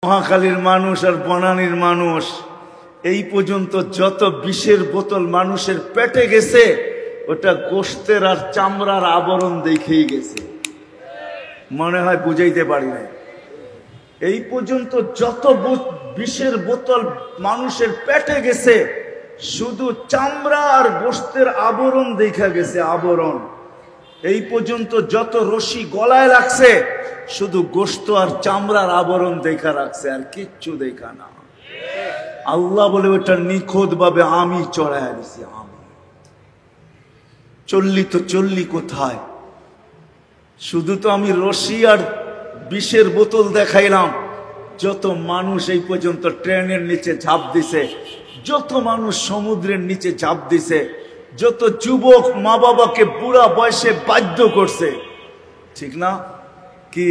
মহাখালীর মানুষ আর বনানীর মানুষ এই পর্যন্ত যত বিষের বোতল মানুষের পেটে গেছে ওটা গোশতের আর চামড়ার আবরণ দেখেই গেছে। মনে হয় বুঝাইতে পারি না। এই পর্যন্ত যত বিষের বোতল মানুষের পেটে গেছে শুধু চামড়া আর গোশতের আবরণ দেখা গেছে, আবরণ। এই পর্যন্ত যত রশি গলায় লাগছে শুধু গোশত আর চামড়ার আবরণ দেখা রাখছে, আর কিচ্ছু দেখা না। আল্লাহ বলে ওটা নিখুঁত ভাবে আমি চড়াইয়া দিছি। আমি চল্লি তো চল্লি কোথায়? শুধু তো আমি রশি আর বিষের বোতল দেখাইলাম। যত মানুষ এই পর্যন্ত ট্রেনের নিচে ঝাঁপ দিছে, যত মানুষ সমুদ্রের নিচে ঝাঁপ দিছে, যত যুবক মা বাবাকে বুড়া বয়সে বাধ্য করছে, ঠিক না? কি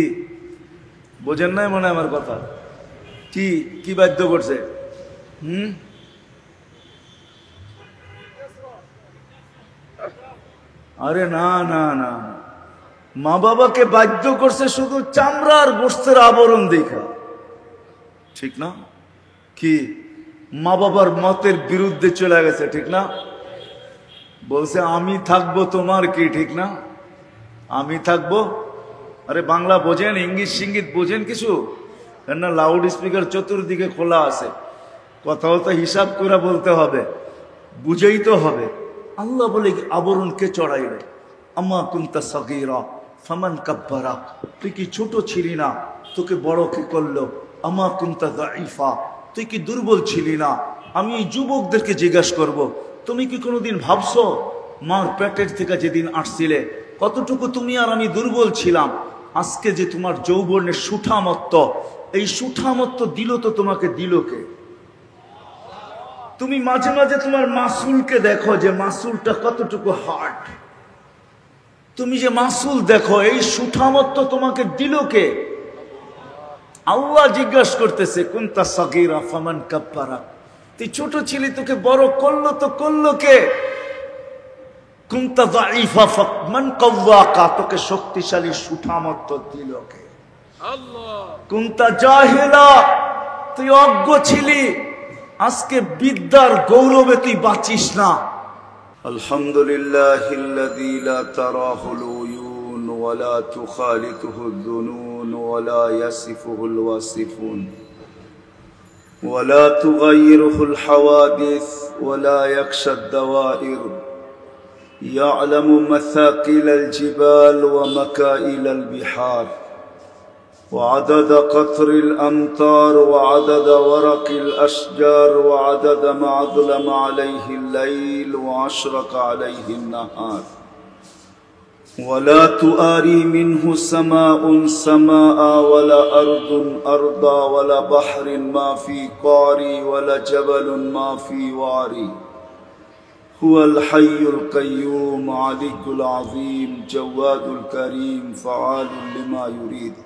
বোঝেন নাই মনে আমার কথা? কি কি বাধ্য করছে? আরে না না না, মা বাবাকে বাধ্য করছে শুধু চামড়া আর গোশতের আবরণ দেখা, ঠিক না? কি মা বাবার মতের বিরুদ্ধে চলে গেছে, ঠিক না? বলছে আমি থাকবো, তোমার কি, ঠিক না? আমি থাকবো। আরে বাংলা বোঝেন, ইংলিশ সিঙ্গিত বোঝেন কিছু? না, লাউড স্পিকার চতুর্দিকে খোলা আছে, কথাও তো হিসাব করে বলতে হবে, বুঝেই তো হবে। আল্লাহ বলে আবরণ কে চড়াইলে? আম্মা কুনতা সাগীরা ফামান কাব্বারা, তুই কি ছোট ছিলি না, তোকে বড় কে করলো? আম্মা কুনতা দাঈফা, তুই কি দুর্বল ছিলি না? আমি এই যুবকদেরকে জিজ্ঞাসা করব, তুমি কি কোনোদিন ভাবছো মার পেটের থেকে যেদিন আসছিলে কতটুকু তুমি আর আমি দুর্বল ছিলাম? আজকে যে তোমার যৌবনের সুঠামত্ব, এই সুঠামত্ব দিল তো তোমাকে দিল কে? তুমি মাঝে মাঝে তোমার মাসুলকে দেখো যে মাসুলটা কতটুকু হার্ড। তুমি যে মাসুল দেখো, এই সুঠামত্ব তোমাকে দিল কে? আল্লাহ জিজ্ঞাসা করতেছে কুনতা সাগীরা ফামান কাব্বারা, তুই ছোট ছিলি, তোকে বড় করলো তো করলো কে? কুনতা দাঈফা ফামান কাওয়াকা, তোকে শক্তিশালী সুঠামত্ব দিল কে? আল্লাহ। কুনতা জাহিলা, তুই অজ্ঞ ছিলি, আজকে বিদ্যার গৌরবে তুই বাঁচিস না। আলহামদুলিল্লাহিল্লাযী লা তারাহুল উয়ুন ওয়া লা তুখালিতুহুদ দুনুন ওয়া লা ইয়াসিফুহুল ওয়াসিফুন ওয়া লা তুগায়্যিরুহুল হাওয়াদিস ওয়া লা ইয়াখশাদ দাওয়াইর ইয়া'লামু মাসাকিলাল জিবাল ওয়া মাকাইলাল বিহার وعدد قطر الأمطار وعدد ورق الأشجار وعدد ما أظلم عليه الليل وأشرق عليه النهار ولا تؤاري منه سماء سماء ولا أرض أرضا ولا بحر ما في قاري ولا جبل ما في واري هو الحي القيوم علي العظيم جواد الكريم فعال لما يريد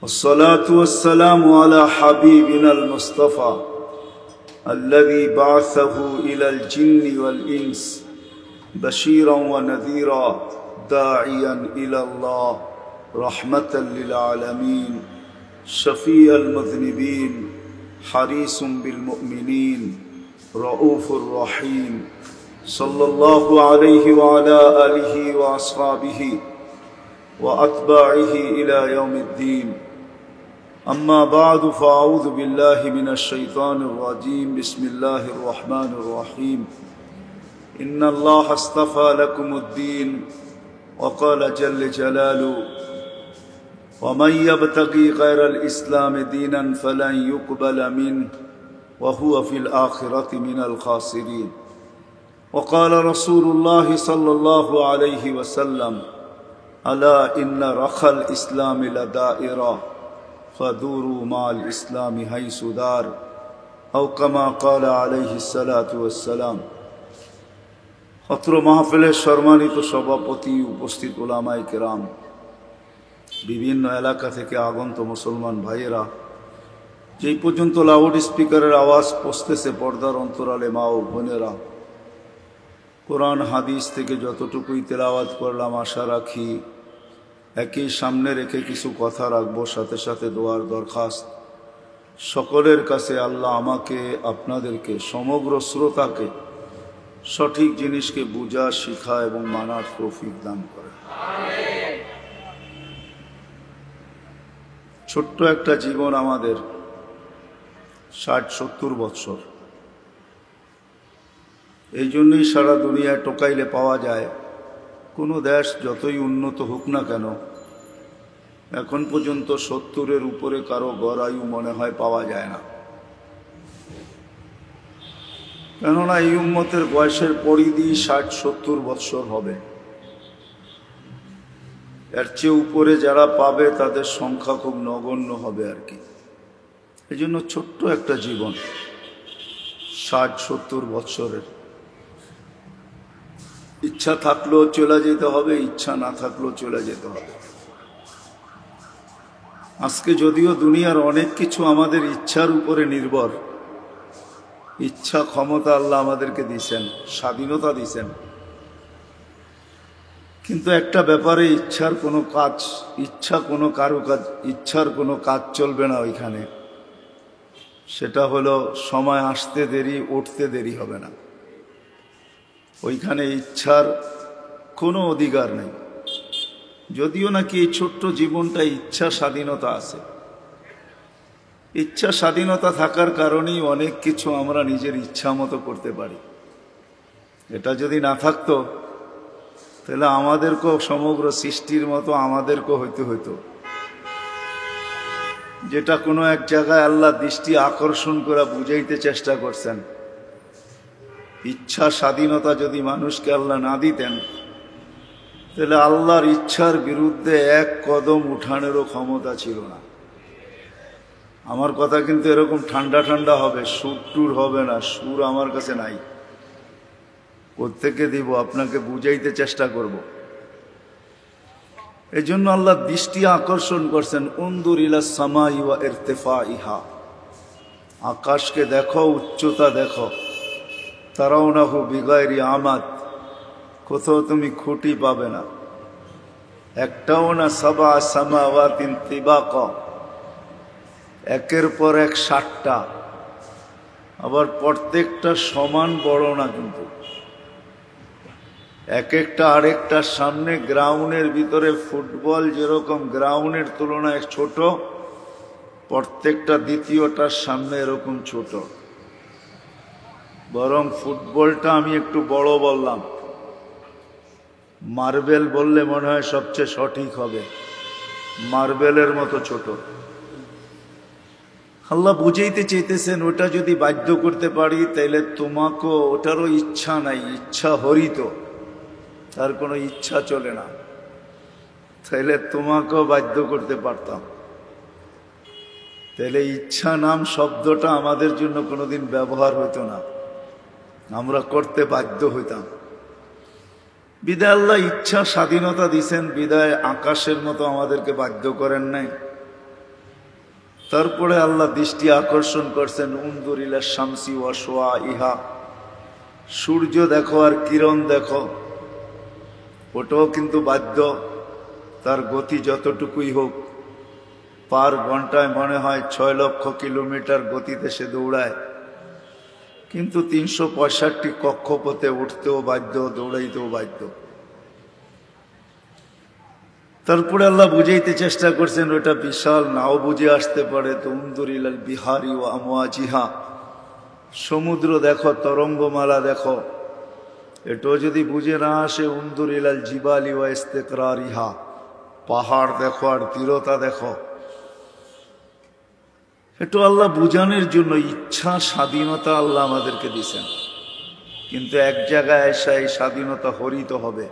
والصلاة والسلام على حبيبنا المصطفى الذي بعثه إلى الجن والإنس بشيرا ونذيرا داعيا إلى الله رحمة للعالمين شفيع المذنبين حريص بالمؤمنين رؤوف رحيم صلى الله عليه وعلى آله وأصحابه وأتباعه إلى يوم الدين أما بعد فأعوذ بالله من الشيطان الرجيم بسم الله الرحمن الرحيم إن الله اصطفى لكم الدين وقال جل جلاله ومن يبتغي غير الإسلام دينا فلن يقبل منه وهو في الآخرة من الخاسرين وقال رسول الله صلى الله عليه وسلم ألا إن رخى الإسلام لدائرة فدوروا مع الإسلام حيث دار أو كما قال عليه الصلاة والسلام অত্র মাহফিলের সম্মানিত সভাপতি, উপস্থিত উলামায়ে কেরাম, বিভিন্ন এলাকা থেকে আগত মুসলমান ভাইয়েরা, যেই পর্যন্ত লাউড স্পিকারের আওয়াজ পৌঁছতেছে পর্দার অন্তরালে মা ও বোনেরা, কোরআন হাদিস থেকে যতটুকুই তেলাওয়াত করলাম আশা রাখি একই সামনে রেখে কিছু কথা রাখবো, সাথে সাথে দোয়ার দরখাস্ত সকলের কাছে। আল্লাহ আমাকে, আপনাদেরকে, সমগ্র শ্রোতাকে সঠিক জিনিসকে বুঝা, শিখা এবং মানার তৌফিক দান করে। ছোট্ট একটা জীবন আমাদের, 60-70 বৎসর। এই জন্যই সারা দুনিয়ায় টোকাইলে পাওয়া যায়, কোনো দেশ যতই উন্নত হোক না কেন, এখন পর্যন্ত 70-এর উপরে কারো গড় আয়ু মনে হয় পাওয়া যায় না। কেননা এই উম্মতের বয়সের পরিধি 60-70 বৎসর হবে। এর চেয়ে উপরে যারা পাবে তাদের সংখ্যা খুব নগণ্য হবে আর কি। এই জন্য ছোট্ট একটা জীবন, 60-70 বৎসরের। ইচ্ছা থাকলেও চলে যেতে হবে, ইচ্ছা না থাকলেও চলে যেতে হবে। আজকে যদিও দুনিয়ার অনেক কিছু আমাদের ইচ্ছার উপরে নির্ভর, ইচ্ছা ক্ষমতা আল্লাহ আমাদেরকে দিয়েছেন, স্বাধীনতা দিয়েছেন, কিন্তু একটা ব্যাপারে ইচ্ছার কোনো কাজ, ইচ্ছার কোনো কাজ চলবে না ওইখানে। সেটা হলো সময় আসতে দেরি, উঠতে দেরি হবে না। ওইখানে ইচ্ছার কোনো অধিকার নেই। যদিও নাকি এই ছোট্ট জীবনটা ইচ্ছা স্বাধীনতা আছে। ইচ্ছা স্বাধীনতা থাকার কারণেই অনেক কিছু আমরা নিজের ইচ্ছা মতো করতে পারি। এটা যদি না থাকতো তাহলে আমাদেরকেও সমগ্র সৃষ্টির মতো আমাদেরকেও হইতো। যেটা কোনো এক জায়গায় আল্লাহ দৃষ্টি আকর্ষণ করে বুঝাইতে চেষ্টা করছেন। ইচ্ছা স্বাধীনতা যদি মানুষকে আল্লাহ না দিতেন তাহলে আল্লাহর ইচ্ছার বিরুদ্ধে এক কদম উঠানেরও ক্ষমতা ছিল না। আমার কথা কিন্তু এরকম ঠান্ডা ঠান্ডা হবে, সুর টুর হবে না। সুর আমার কাছে নাই, কোত্থেকে দিব? আপনাকে বুঝাইতে চেষ্টা করব। এই জন্য আল্লাহ দৃষ্টি আকর্ষণ করছেন, উনদুর ইলা সামাই ওয়া ইরতিফাইহা, আকাশকে দেখো, উচ্চতা দেখো। তারাউনাহু বিগাইরি আমাদ, কোথাও তুমি খুঁটি পাবে না। একটাও না। সাবা সামাওয়াতিন তিবাকা, একের পর এক 60টা, আবার প্রত্যেকটা সমান বড় না, কিন্তু এক একটা আরেকটার সামনে। গ্রাউন্ডের ভিতরে ফুটবল যেরকম গ্রাউন্ডের তুলনায় ছোট, প্রত্যেকটা দ্বিতীয়টার সামনে এরকম ছোট। বরং ফুটবলটা আমি একটু বড় বললাম, মার্বেল বললে মনে হয় সবচেয়ে সঠিক হবে, মার্বেলের মতো ছোট। আল্লাহ বুঝাইতে চাইতেছেন, ওটা যদি বাধ্য করতে পারি তাইলে তোমাকেও, ওটারও ইচ্ছা নাই, ইচ্ছা হরিত, তার কোনো ইচ্ছা চলে না, তাইলে তোমাকেও বাধ্য করতে পারতাম। তাইলে ইচ্ছা নাম শব্দটা আমাদের জন্য কোনোদিন ব্যবহার হইতো না, আমরা করতে বাধ্য হইতাম। বিদায় আল্লাহ ইচ্ছা স্বাধীনতা দিছেন, বিদায় আকাশের মতো আমাদেরকে বাধ্য করেন নাই। তারপরে আল্লাহ দৃষ্টি আকর্ষণ করছেন, উনদুর ইলা শামসি ওয়া শুআইহা, সূর্য দেখো আর কিরণ দেখো। ওটাও কিন্তু বাধ্য, তার গতি যতটুকুই হোক। পার ঘন্টায় মনে হয় 6 লক্ষ কিলোমিটার গতিতে সে দৌড়ায়, কিন্তু 365 কক্ষপথে উঠতেও বাধ্য, দৌড়াইতেও বাধ্য। তারপরে আল্লাহ বুঝাইতে চেষ্টা করছেন, ওটা বিশাল, নাও বুঝে আসতে পারে। তো উনদুর ইলাল বিহারি ওয়া আমওয়াজিহা, সমুদ্র দেখো, তরঙ্গমালা দেখো। এটাও যদি বুঝে না আসে, উনদুর ইলাল জিবালি ওয়া ইস্তিকরারিহা, পাহাড় দেখো আর দৃঢ়তা দেখো। এটা আল্লাহ বুঝানোর জন্য ইচ্ছা স্বাধীনতা আল্লাহ আমাদেরকে দিয়েছেন। কিন্তু এক জায়গায় এসে এই স্বাধীনতা হরিত হবে,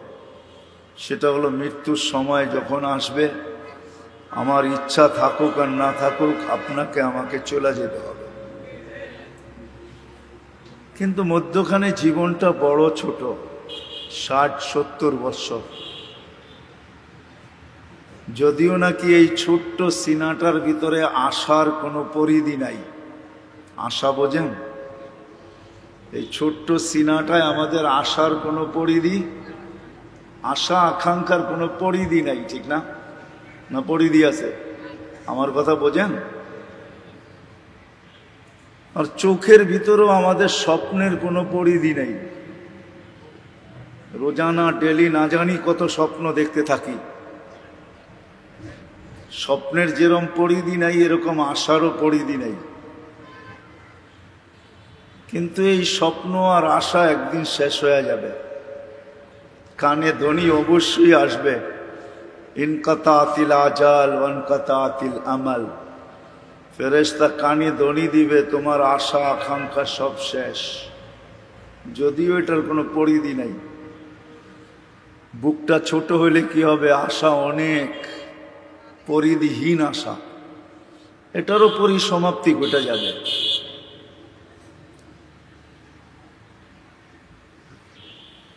সেটা হলো মৃত্যুর সময় যখন আসবে। আমার ইচ্ছা থাকুক আর না থাকুক, আপনাকে আমাকে চলে যেতে হবে। কিন্তু মধ্যখানে জীবনটা বড় ছোট, 60-70 বৎসর। যদিও নাকি এই ছোট্ট সিনাটার ভিতরে আশার কোনো পরিধি নাই। আশা বোঝেন? এই ছোট্ট সিনাটায় আমাদের আশার কোনো পরিধি, আশা আকাঙ্ক্ষার কোনো পরিধি নাই, ঠিক না? না পরিধি আছে? আমার কথা বোঝেন? আর চোখের ভিতরেও আমাদের স্বপ্নের কোনো পরিধি নেই। রোজানা ডেলি না জানি কত স্বপ্ন দেখতে থাকি। স্বপ্নের যেরকম পরিধি নাই, এরকম আশারও পরিধি নেই। কিন্তু এই স্বপ্ন আর আশা একদিন শেষ হয়ে যাবে। কানে ধ্বনি অবশ্যই আসবে, ইনকাতাতিল আজাল ওয়ানকাতাতিল আমাল। ফেরেশতা কানে ধ্বনি দিবে, তোমার আশা আকাঙ্ক্ষা সব শেষ। যদিও এটার কোনো পরিধি নাই। বুকটা ছোট হইলে কি হবে? আশা অনেক, পরিধিহীন আশা, এটারও পরিসমাপ্তি ঘটে যাবে।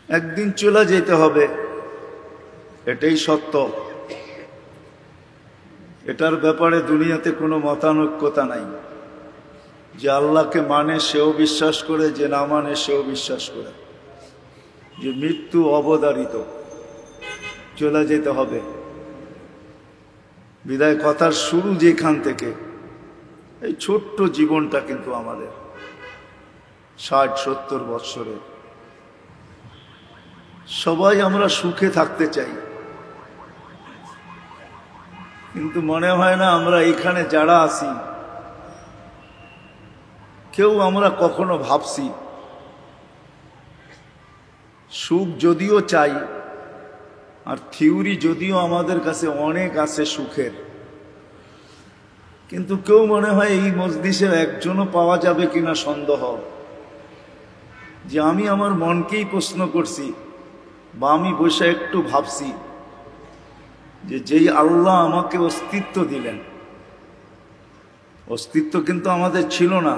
একদিন চলে যেতে হবে, এটাই সত্য। এটার ব্যাপারে দুনিয়াতে কোনো মতানৈক্যতা নাই। যে আল্লাহকে মানে সেও বিশ্বাস করে, যে না মানে সেও বিশ্বাস করে যে মৃত্যু অবধারিত, চলে যেতে হবে। বিদায় কথার শুরু যেখান থেকে, এই ছোট্ট জীবনটা কিন্তু আমাদের 60-70 বৎসরের। সবাই আমরা সুখে থাকতে চাই, কিন্তু মনে হয় না আমরা এখানে যারা আছি কেউ আমরা কখনো ভাবছি সুখ যদিও চাই, আর থিওরি যদিও আমাদের কাছে অনেক আছে সুখের, কিন্তু কেউ মনে হয় এই মজলিসের একজনও পাওয়া যাবে কিনা সন্দেহ। যে আমি আমার মনকেই প্রশ্ন করছি, বা আমি বসে একটু ভাবছি যে যেই আল্লাহ আমাকে অস্তিত্ব দিলেন, অস্তিত্ব কিন্তু আমাদের ছিল না।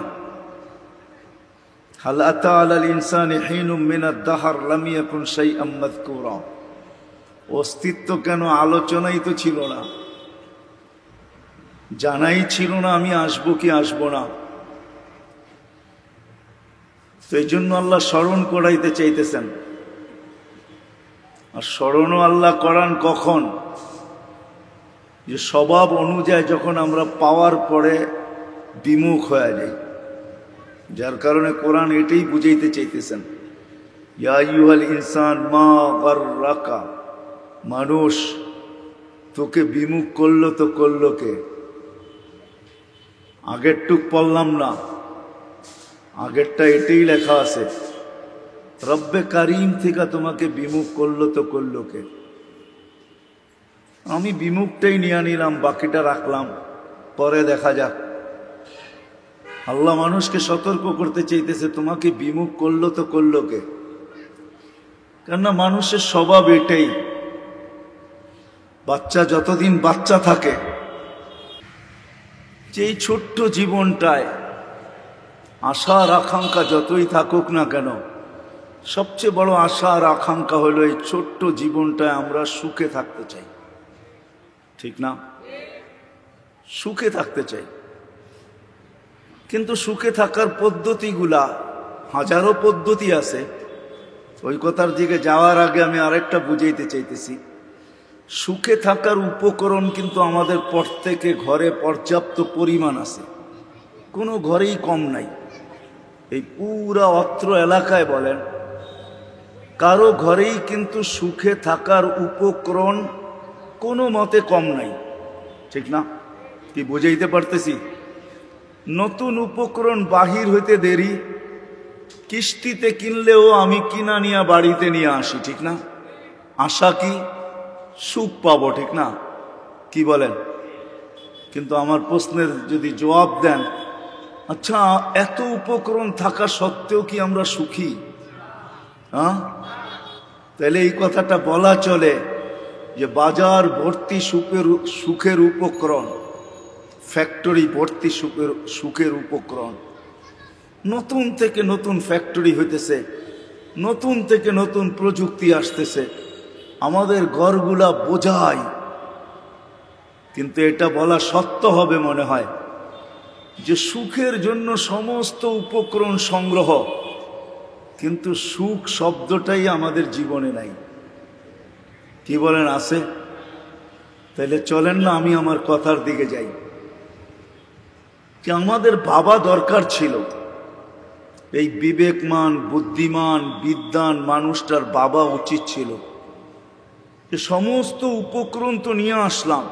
হাল আতা আলাল ইনসানি হিনুম মিনাদ দাহর লাম ইয়াকুন শাইআম মাযকুরা। অস্তিত্ব কেন, আলোচনাই তো ছিল না, জানাই ছিল না আমি আসবো কি আসবো না। তো এই জন্য আল্লাহ স্মরণ করাইতে চাইতেছেন। আর স্মরণও আল্লাহ করান কখন? যে স্বভাব অনুযায়ী যখন আমরা পাওয়ার পরে বিমুখ হয়ে যাই। যার কারণে কোরআন এটাই বুঝাইতে চাইতেছেন, ইয়া আইয়ুহাল ইনসান মা গাররাকা। মানুষ, তোকে বিমুখ করলো তো করলো কে? আগের টুক পড়লাম না, আগেরটা এটাই লেখা আছে, রব্বে কারিম থেকে তোমাকে বিমুখ করলো তো করলো কে? আমি বিমুখটাই নিয়ে নিলাম, বাকিটা রাখলাম, পরে দেখা যাক। আল্লাহ মানুষকে সতর্ক করতে চাইতেছে, তোমাকে বিমুখ করলো তো করলো কে? কেননা মানুষের স্বভাব এটাই। বাচ্চা যতদিন বাচ্চা থাকে, যে এই ছোট্ট জীবনটায় আশা আর আকাঙ্ক্ষা যতই থাকুক না কেন, সবচেয়ে বড় আশা আর আকাঙ্ক্ষা হলো এই ছোট্ট জীবনটায় আমরা সুখে থাকতে চাই। ঠিক না? সুখে থাকতে চাই। কিন্তু সুখে থাকার পদ্ধতিগুলা, হাজারো পদ্ধতি আছে। ওই কথার দিকে যাওয়ার আগে আমি আরেকটা বুঝাইতে চাইতেছি। সুখে থাকার উপকরণ কিন্তু আমাদের প্রত্যেকে ঘরে পর্যাপ্ত পরিমাণ আছে, কোনো ঘরেই কম নাই। এই পুরা অত্র এলাকায় বলেন, কারো ঘরেই কিন্তু সুখে থাকার উপকরণ কোনো মতে কম নাই। ঠিক না? কি বুঝাইতে পারতেছি? নতুন উপকরণ বাহির হইতে দেরি, কিস্তিতে কিনলেও আমি কিনা নিয়ে বাড়িতে নিয়ে আসি। ঠিক না? আশা কি? সুখ পাবো। ঠিক না? কি বলেন? কিন্তু আমার প্রশ্নের যদি জবাব দেন, আচ্ছা এত উপকরণ থাকা সত্ত্বেও কি আমরা সুখী? হ্যাঁ, তাহলে এই কথাটা বলা চলে যে বাজার ভর্তি সুখের উপকরণ, ফ্যাক্টরি ভর্তি সুখের উপকরণ, নতুন থেকে নতুন ফ্যাক্টরি হইতেছে, নতুন থেকে নতুন প্রযুক্তি আসতেছে, আমাদের ঘরগুলা বোঝায়। কিন্তু এটা বলা সত্য হবে মনে হয় যে সুখের জন্য সমস্ত উপকরণ সংগ্রহ, কিন্তু সুখ শব্দটাই আমাদের জীবনে নাই। কি বলেন, আছে? তাইলে চলেন না আমি আমার কথার দিকে যাই। যে আমাদের বাবা দরকার ছিল, এই বিবেকমান বুদ্ধিমান বিদ্বান মানুষটার বাবা উচিত ছিল। যে সমস্ত উপকরণ তো নিয়ে আসলাম,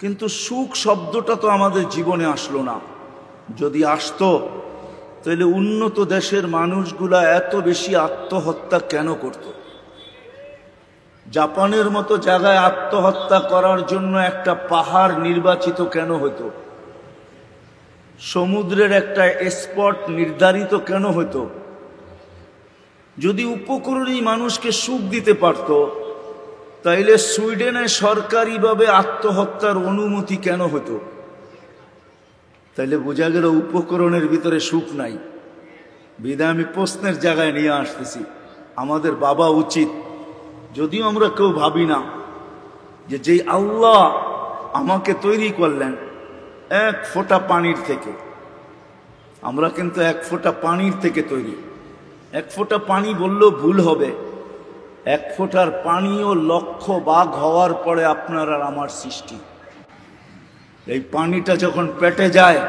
কিন্তু সুখ শব্দটা তো আমাদের জীবনে আসলো না। যদি আসতো তাহলে উন্নত দেশের মানুষগুলা এত বেশি আত্মহত্যা কেন করত? জাপানের মতো জায়গায় আত্মহত্যা করার জন্য একটা পাহাড় নির্বাচিত কেন হতো? সমুদ্রের একটা স্পট নির্ধারিত কেন হতো? যদি উপকরণই মানুষকে সুখ দিতে পারত, তাইলে সুইডেনে সরকারিভাবে আত্মহত্যার অনুমতি কেন হতো? তাইলে বোঝা গেল উপকরণের ভিতরে সুখ নাই। বিধায় আমি প্রশ্নের জায়গায় নিয়ে আসতেছি, আমাদের বাবা উচিত, যদিও আমরা কেউ ভাবি না, যে যেই আল্লাহ আমাকে তৈরি করলেন এক ফোঁটা পানির থেকে, আমরা কিন্তু এক ফোঁটা পানির থেকে তৈরি। এক ফোঁটা পানি বললেও ভুল হবে, এক ফোঁটার পানিও লক্ষ ভাগ হওয়ার পরে আপনার আর আমার সৃষ্টি। এই পানিটা যখন পেটে যায়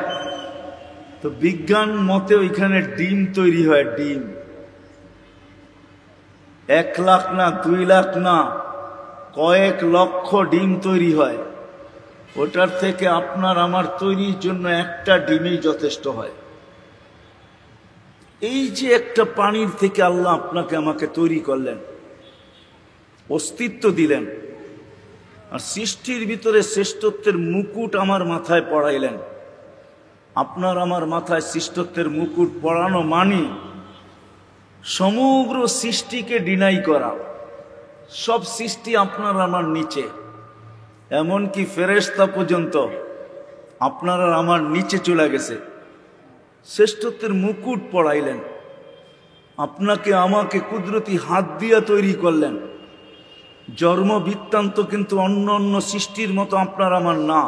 তো বিজ্ঞান মতে ওইখানে ডিম তৈরি হয়। ডিম 1 লাখ না 2 লাখ না, কয়েক লক্ষ ডিম তৈরি হয়। ওটার থেকে আপনার আমার তৈরির জন্য একটা ডিমই যথেষ্ট হয়। এই যে একটা পানির থেকে আল্লাহ আপনাকে আমাকে তৈরি করলেন, অস্তিত্ব দিলেন, আর সৃষ্টির ভিতরে শ্রেষ্ঠত্বের মুকুট আমার মাথায় পড়াইলেন। আপনার আমার মাথায় শ্রেষ্ঠত্বের মুকুট পড়ানো মানে সমগ্র সৃষ্টিকে ডিনাই করা। সব সৃষ্টি আপনার আমার নিচে, এমনকি ফেরেশতা পর্যন্ত আপনার আর আমার নিচে চলে গেছে। শ্রেষ্ঠত্বের মুকুট পড়াইলেন, আপনাকে আমাকে কুদরতি হাত দিয়া তৈরি করলেন। জন্ম বৃত্তান্ত কিন্তু অন্য অন্য সৃষ্টির মতো আপনার আমার না।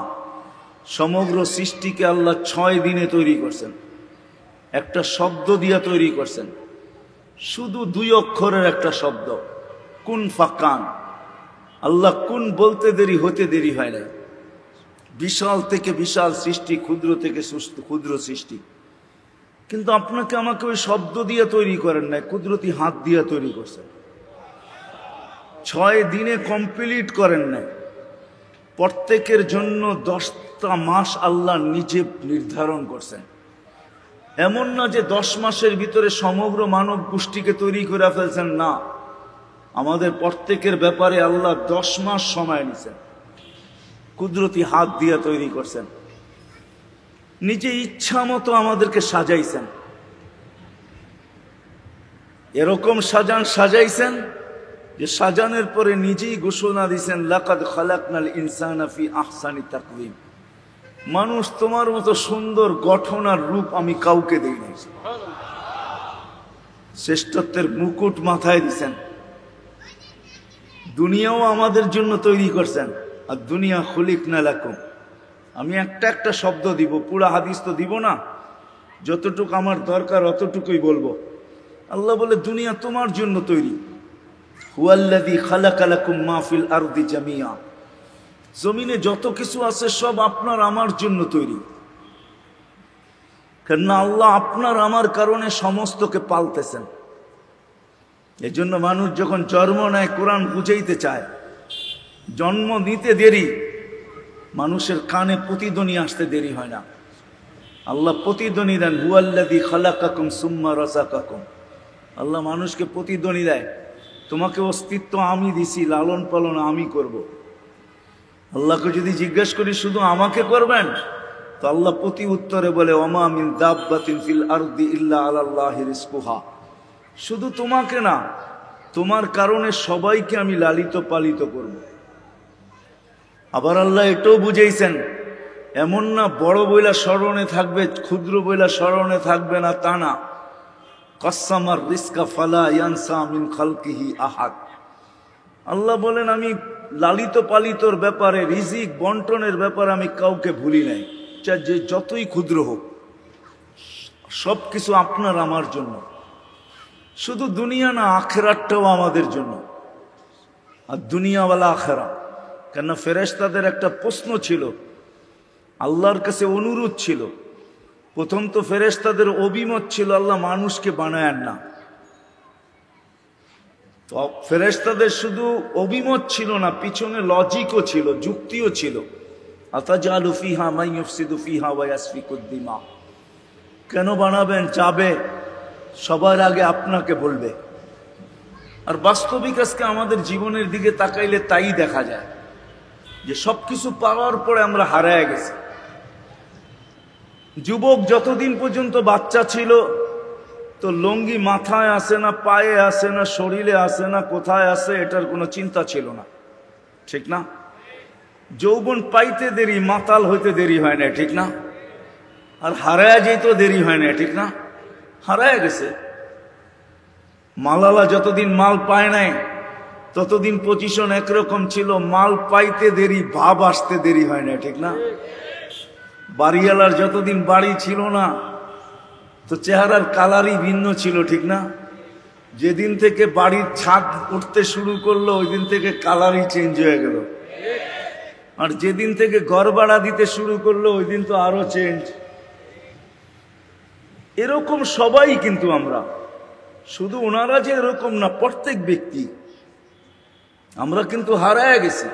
সমগ্র সৃষ্টিকে আল্লাহ 6 দিনে তৈরি করছেন, একটা শব্দ দিয়া তৈরি করছেন, শুধু 2 অক্ষরের একটা শব্দ, কুন ফাকান। আল্লাহ কুন বলতে দেরি হতে দেরি হয় না। বিশাল থেকে বিশাল সৃষ্টি, ক্ষুদ্র থেকে ক্ষুদ্র সৃষ্টি, কিন্তু আপনাকে আমাকে ওই শব্দ দিয়ে তৈরি করেন নাই, কুদরতি হাত দিয়ে তৈরি করছেন। 6 দিনে কমপ্লিট করেন নাই। প্রত্যেকের জন্য 10টা মাস আল্লাহ নিজে নির্ধারণ করছেন। এমন না যে 10 মাসের ভিতরে সমগ্র মানব গোষ্ঠীকে তৈরি করে ফেলছেন, না, আমাদের প্রত্যেকের ব্যাপারে আল্লাহ 10 মাস সময় নিছেন, কুদরতি হাত দিয়ে তৈরি করছেন। নিজে ইচ্ছা মতো আমাদেরকে সাজাইছেন। এরকম সাজাইছেন যে সাজানোর পরে নিজেই ঘোষণা দিয়েছেন, লাকাদ খালাকনাল ইনসানা ফি আহসানি তাকওয়িম। মানুষ তোমার মতো সুন্দর গঠন আর রূপ আমি কাউকে দেই নাই। শ্রেষ্ঠত্বের মুকুট মাথায় দিয়েছেন। দুনিয়াও আমাদের জন্য তৈরি করছেন, আর দুনিয়া খুলিকনা লাকুম। আমি একটা শব্দ দিব, পুরা হাদিস তো দিব না, যতটুকু আমার দরকার অতটুকুই বলবো। আল্লাহ বলে দুনিয়া তোমার জন্য তৈরি। হুয়াল্লাযী খালাকা লাকুম মা ফিল আরদি জামিয়া। জমিনে যত কিছু আছে সব আপনার আমার জন্য তৈরি। কারণ আল্লাহ আপনার আমার কারণে সমস্তকে পালতেছেন। এজন্য মানুষ যখন জন্ম নেয় কোরআন বুঝাইতে চায়, জন্ম নিতে দেরি, মানুষের কানে প্রতিধ্বনি আসতে দেরি হয় না। আল্লাহ প্রতিধ্বনি দেন, হুয়াল্লাযী খালাকাকুম সুম্মা রাযাকাকুম। আল্লাহ মানুষকে প্রতিধ্বনি দেয়, তোমাকে অস্তিত্ব আমি দিছি, লালন পালন আমি করব। আল্লাহকে যদি জিজ্ঞেস করি শুধু আমাকে করবেন, তো আল্লাহ প্রতি উত্তরে বলে, ওমা মিন দাব্বাতিন ফিল আরদি ইল্লা আলাল্লাহি রিজকুহা। শুধু তোমাকে না, তোমার কারণে সবাইকে আমি লালিত পালিত করব। আবার আল্লাহ এটাও বুঝাইছেন, এমন না বড় বইলা স্মরণে থাকবে, ক্ষুদ্র বইলা স্মরণে থাকবে না, তা না। কাসসামার রিজকা ফালা ইয়ানসা মিন খালকিহি আহাদ। আল্লাহ বলেন, আমি লালিত পালিতর ব্যাপারে, রিজিক বন্টনের ব্যাপারে আমি কাউকে ভুলি নাই, যে যতই ক্ষুদ্র হোক। সবকিছু আপনার আমার জন্য। শুধু দুনিয়া না, আখেরাতটাও আমাদের জন্য। আর দুনিয়াওয়ালা আখেরা, কেন ফেরেশতাদের একটা প্রশ্ন ছিল, আল্লাহর কাছে অনুরোধ ছিল। প্রথম তো ফেরেশতাদের অভিমত ছিল আল্লাহ মানুষকে বানায়েন না। তো ফেরেশতাদের শুধু অভিমত ছিল না, পিছনে লজিকও ছিল, যুক্তিও ছিল। আতাজালু ফিহা মান ইউফসিদু ফিহা ওয়া ইয়াসফিকুদ দিমা, কেন বানাবেন? চাবে সবার আগে আপনাকে বলবে। আর বাস্তবিক আজকে আমাদের জীবনের দিকে তাকাইলে তাই দেখা যায় যে সবকিছু পাওয়ার পরে আমরা হারায় গেছি। যুবক যতদিন পর্যন্ত বাচ্চা ছিল তো লুঙ্গি মাথায় আসে না, পায়ে আসে না, শরীরে আসে না, কোথায় আসে এটার কোনো চিন্তা ছিল না, ঠিক না? যৌবন পাইতে দেরি, মাতাল হইতে দেরি হয় না, ঠিক না? আর হারায় যেতেও দেরি হয় না, ঠিক না? হারায় গেছে। মালালা যতদিন মাল পায় নাই ততদিন পজিশন একরকম ছিল, মাল পাইতে দেরি, ভাব আসতে দেরি হয় না, ঠিক না? বাড়িওয়ালার যতদিন বাড়ি ছিল না তো চেহারার কালারই ভিন্ন ছিল, ঠিক না? যেদিন থেকে বাড়ির ছাদ উঠতে শুরু করলো ওই দিন থেকে কালারই চেঞ্জ হয়ে গেল। আর যেদিন থেকে ঘর ভাড়া দিতে শুরু করলো ওই দিন তো আরো চেঞ্জ। এরকম সবাই, কিন্তু আমরা শুধু ওনারা যে এরকম না, প্রত্যেক ব্যক্তি আমরা কিন্তু হারায় গেছি।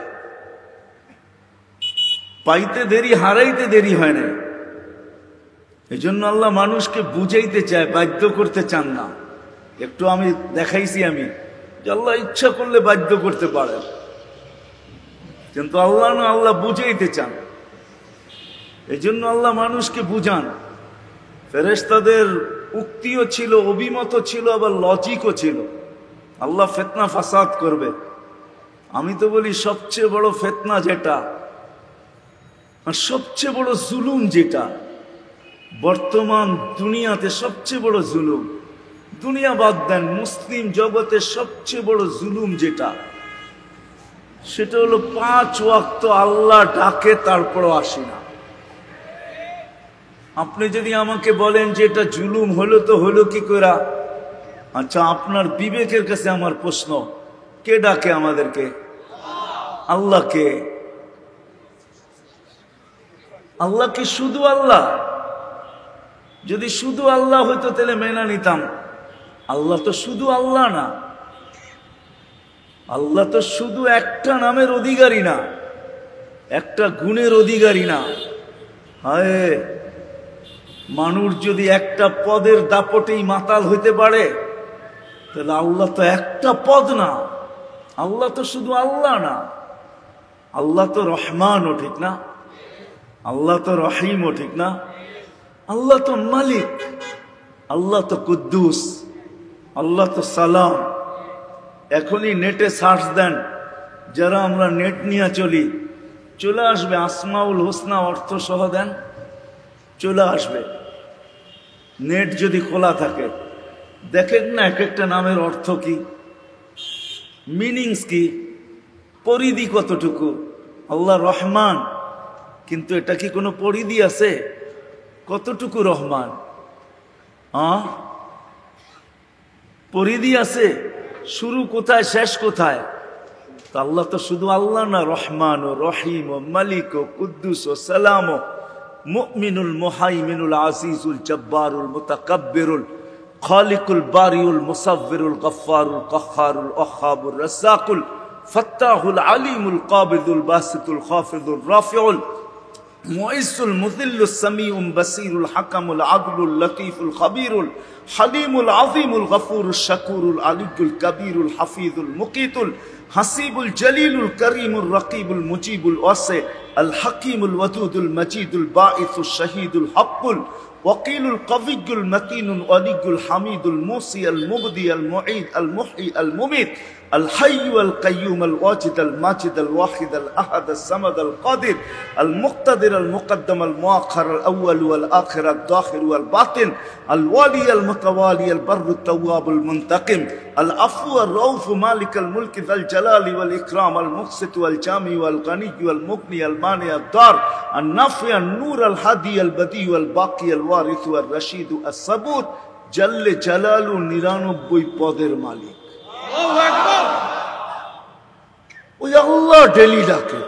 পাইতে দেরি, হারাইতে দেরি হয় না। এই জন্য আল্লাহ মানুষকে বুঝাইতে চায়, বাধ্য করতে চান না। একটু আমি দেখাইছি আমি যে আল্লাহ ইচ্ছা করলে বাধ্য করতে পারেন, কিন্তু আল্লাহ না, আল্লাহ বুঝাইতে চান। এই জন্য আল্লাহ মানুষকে বুঝান। ফেরেশতাদের উক্তিও ছিল, অভিমত ছিল, আবার লজিকও ছিল। আল্লাহ ফিতনা ফাসাদ করবে। আমি তো বলি সবচেয়ে বড় ফিতনা যেটা, আর সবচেয়ে বড় জুলুম যেটা বর্তমান দুনিয়াতে, সবচেয়ে বড় জুলুম, দুনিয়া বাদ দেন, মুসলিম জগতে সবচেয়ে বড় জুলুম যেটা, সেটা হলো 5 ওয়াক্ত আল্লাহ ডাকে তারপরও আসি না। আপনি যদি আমাকে বলেন যে এটা জুলুম হলো, তো হলো কি করে? আচ্ছা, আপনার বিবেকের কাছে আমার প্রশ্ন, কে ডাকে আমাদেরকে? আল্লাহকে। আল্লাহ কি শুধু আল্লাহ? যদি শুধু আল্লাহ হইতো তাহলে মেনে নিতাম। আল্লাহ তো শুধু আল্লাহ না। আল্লাহ তো শুধু একটা নামের অধিকারী না, একটা গুণের অধিকারী না। হায়, মানুষ যদি একটা পদের দাপটেই মাতাল হইতে পারে তাহলে আল্লাহ তো একটা পদ না। আল্লাহ তো শুধু আল্লাহ না, আল্লাহ তো রহমানও, ঠিক না? আল্লাহ তো রহিমও, ঠিক না? আল্লাহ তো মালিক, আল্লাহ তো কুদ্দুস, আল্লাহ তো সালাম। এখনই নেটে সার্চ দেন, যারা আমরা নেট নিয়ে চলি, চলে আসবে আসমাউল হোসনা অর্থ সহ দেন, চলে আসবে। নেট যদি খোলা থাকে দেখেন না এক একটা নামের অর্থ কি, মিনিংস কি, পরিধি কতটুকু। আল্লাহ রহমান, কিন্তু এটা কি কোনো পরিধি আছে? কতটুকু রহমান? পরিধি আছে? শুরু কোথায়, শেষ কোথায়? তো আল্লাহ তো শুধু আল্লাহ না, রহমান ও রহিম ও মালিক ও কুদ্দুস ও সালাম ও মুমিনুল মুহাইমিনুল আজিজুল জব্বারুল মুতাকাব্বিরুল খালিকুল বারিউল মুসাব্বিরুল গফফারুল কাহ্হারুল ওয়াহ্হাবুর রাজ্জাকুল ফাত্তাহুল আলিমুল কাবিদুল বাসিতুল খাফিদুর রাফিউল মুইসুল মুযিল্লুস সামিউম বাসীরুল হাকামুল আদলুল লতীফুল খবীরুল হালিমুল আযীমুল গফুরুশ শাকুরুল আলিয়্যুল কবীরুল হাফিজুল মুকীতুল হাসিবুল জলিলুল করিমুর রকিবুল মুজিবুল ওয়াসি আল হাকিমুল ওয়াদুদুল মজিদুল বাঈসুশ শহীদুল হক্কুল وقيل القوي المتين الولي الحميد الموصي المبدي المعيد المحيي المميت الحي القيوم الواجد الماجد الواحد الأحد الصمد القادر المقتدر المقدم المؤخر الأول والآخر الظاهر والباطن الوالي المتوالي البر التواب المنتقم العفو الرؤوف مالك الملك ذا الجلال والإكرام المقسط والجامع والغني والمغني المانع الضار النافع النور الهادي البديع الباقي الوارث الرشيد الصبور جل جلاله 99 পদের মালিক। ওই আল্লাহ ডেলি ডাকে,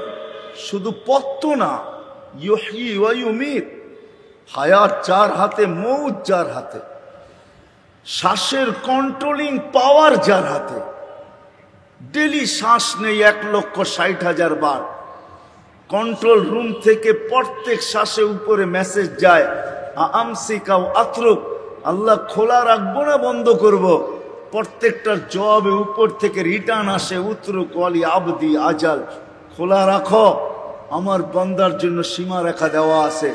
শুধু পত্ত না, ইউহয়ী ওয়া ইউমীত, হায়াত যার হাতে, মৌত যার হাতে, শ্বাসের কন্ট্রোলিং পাওয়ার যার হাতে। ডেলি শ্বাস নেই 1,60,000 বার, কন্ট্রোল রুম থেকে প্রত্যেক শ্বাসে উপরে মেসেজ যায়, আমসিকা ও আতরুক, আল্লাহ খোলা রাখবো না বন্ধ করব। প্রত্যেকটার জবাবে উপর থেকে রিটার্ন আসে, উতরুক ওয়ালি আবদি আজাল, খোলা রাখো, আমার বান্দার জন্য সীমা রেখা দেওয়া আছে।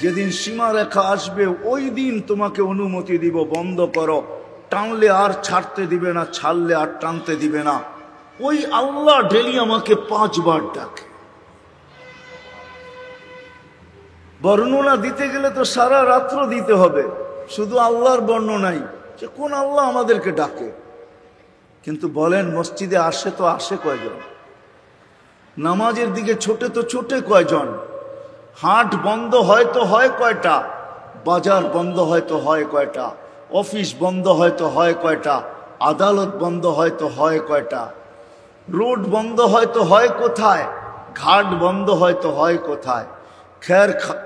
যেদিন সীমা রেখা আসবে ওই দিন তোমাকে অনুমতি দিব, বন্ধ করো। টানলে আর ছাড়তে দিবে না, ছাড়লে আর টানতে দিবে না। ওই আল্লাহ ডেলি আমাকে 5 বার ডাকে। বর্ণনা দিতে গেলে তো সারা রাত্র দিতে হবে, শুধু আল্লাহর বর্ণনাই, যে কোন আল্লাহ আমাদেরকে ডাকে। কিন্তু বলেন, মসজিদে আসে তো আসে কয়জন? নামাজের দিকে ছোটে তো ছোটে কয়জন? হাট বন্ধ হয়তো হয় কয়টা? বাজার বন্ধ হয়তো হয় কয়টা? অফিস বন্ধ হয়তো হয় কয়টা? আদালত বন্ধ হয়তো হয় কয়টা? রোড বন্ধ হয়তো হয় কোথায়? ঘাট বন্ধ হয়তো হয় কোথায়?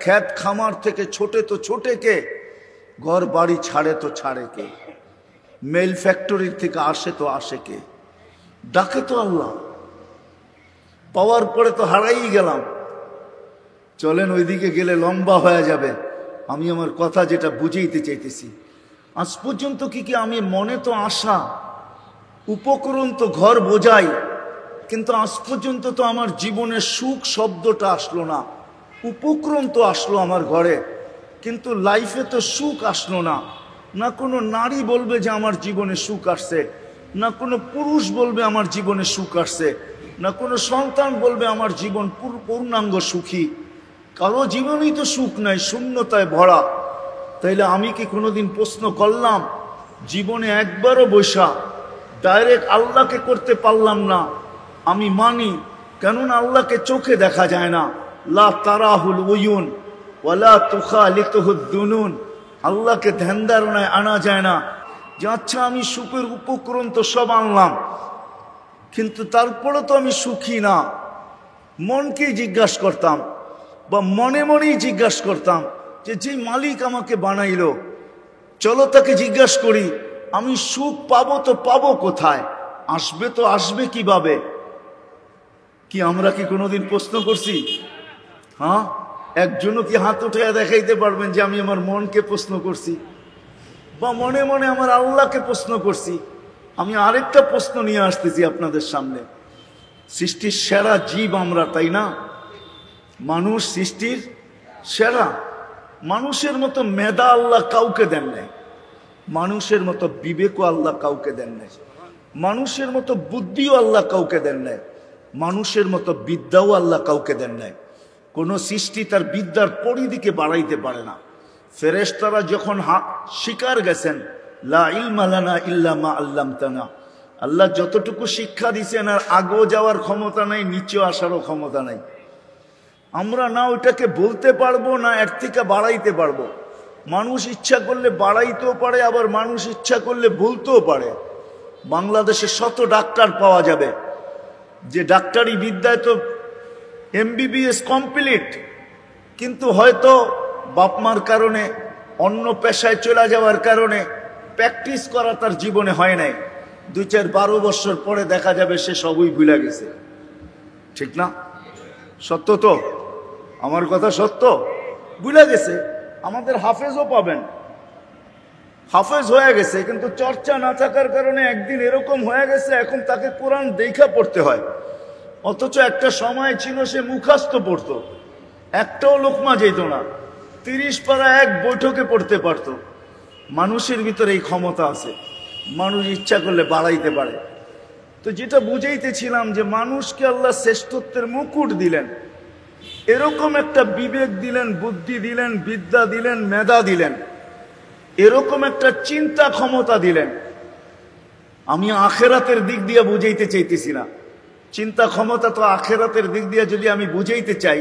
খেত খামার থেকে ছোটে তো ছোটে কে? ঘর বাড়ি ছাড়ে তো ছাড়ে কে? মেল ফ্যাক্টরির থেকে আসে তো আসে কে? ডাকে তো আল্লাহ। পাওয়ার পরে তো হারাই গেলাম। চলেন ওইদিকে গেলে লম্বা হয়ে যাবে। আমি আমার কথা যেটা বুঝাইতে চাইতেছি, আজ পর্যন্ত কি আমি মনে তো আশা, উপকরণ তো ঘর বোঝাই, কিন্তু আজ পর্যন্ত তো আমার জীবনে সুখ শব্দটা আসলো না। উপকরণ তো আসলো আমার ঘরে, কিন্তু লাইফে তো সুখ আসলো না। না কোনো নারী বলবে যে আমার জীবনে সুখ আসছে, না কোনো পুরুষ বলবে আমার জীবনে সুখ আসছে, না কোনো সন্তান বলবে আমার জীবন পূর্ণাঙ্গ সুখী। কারো জীবনেই তো সুখ নাই, শূন্যতায় ভরা। তাইলে আমি কি কোনোদিন প্রশ্ন করলাম? জীবনে একবারও বৈশা ডাইরেক্ট আল্লাহকে করতে পারলাম না। আমি মানি, কেননা আল্লাহকে চোখে দেখা যায় না। লা তারাহুল উয়ুন ওয়ালা তুখালিতুহুদ দুনুন, আল্লাহকে ধ্যান ধারণায় আনা যায় না। যে আচ্ছা আমি সুখের উপকরণ তো সব আনলাম, কিন্তু তারপরে তো আমি সুখী না। মনকেই জিজ্ঞাসা করতাম, বা মনে মনেই জিজ্ঞাসা করতাম, যে মালিক আমাকে বানাইলো, চলো তাকে জিজ্ঞাসা করি, আমি সুখ পাবো তো পাবো কোথায়? আসবে তো আসবে কিভাবে? কি আমরা কি কোনোদিন প্রশ্ন করছি? হ্যাঁ, একজনও কি হাত উঠে দেখাইতে পারবেন যে আমি আমার মনকে প্রশ্ন করছি, বা মনে মনে আমার আল্লাহকে প্রশ্ন করছি? আমি আরেকটা প্রশ্ন নিয়ে আসতেছি আপনাদের সামনে। সৃষ্টির সেরা জীব আমরা, তাই না? মানুষ সৃষ্টির সেরা। মানুষের মতো মেধা আল্লাহ কাউকে দেন নাই, মানুষের মতো বিবেকও আল্লাহ কাউকে দেন নাই, মানুষের মতো বুদ্ধিও আল্লাহ কাউকে দেন নাই, মানুষের মতো বিদ্যাও আল্লাহ কাউকে দেন নাই। কোন সৃষ্টি তার বিদ্যার পরিধিকে বাড়াইতে পারে না। ফেরেশতারা যখন শিকার গেছেন, লা ইলমা লানা ইল্লা মা আল্লামতানা, আল্লাহ যতটুকু শিক্ষা দিয়েছেন আর আগেও যাওয়ার ক্ষমতা নাই, নিচেও আসারও ক্ষমতা নাই। আমরা না ওইটাকে বলতে পারবো, না এর থেকে বাড়াইতে পারবো। মানুষ ইচ্ছা করলে বাড়াইতেও পারে, আবার মানুষ ইচ্ছা করলে বলতেও পারে। বাংলাদেশে শত ডাক্তার পাওয়া যাবে, যে ডাক্তারি বিদ্যায় তো MBBS কমপ্লিট, কিন্তু হয়তো বাপমার কারণে, অন্য পেশায় চলে যাওয়ার কারণে প্র্যাকটিস করা তার জীবনে হয় নাই। 2-4-12 বছর পরে দেখা যাবে সে সবই ভুলে গেছে। ঠিক না? সত্য তো? আমার কথা সত্য। ভুলে গেছে। আমাদের হাফেজও পাবেন, হাফেজ হয়ে গেছে, কিন্তু চর্চা না থাকার কারণে একদিন এরকম হয়ে গেছে, এখন তাকে কোরআন দেখা পড়তে হয়। অথচ একটা সময় ছিল সে মুখস্থ পড়তো, একটাও লোকমা যেত না, 30 পারা এক বৈঠকে পড়তে পারত। মানুষের ভিতরে এই ক্ষমতা আছে, মানুষ ইচ্ছা করলে বাড়াইতে পারে। তো যেটা বুঝাইতেছিলাম, যে মানুষকে আল্লাহ শ্রেষ্ঠত্বের মুকুট দিলেন, এরকম একটা বিবেক দিলেন, বুদ্ধি দিলেন, বিদ্যা দিলেন, মেধা দিলেন, এরকম একটা চিন্তা ক্ষমতা দিলেন। আমি আখেরাতের দিক দিয়ে বুঝাইতে চাইতেছি না। চিন্তা ক্ষমতা তো আখেরাতের দিক দিয়ে যদি আমি বুঝাইতে চাই,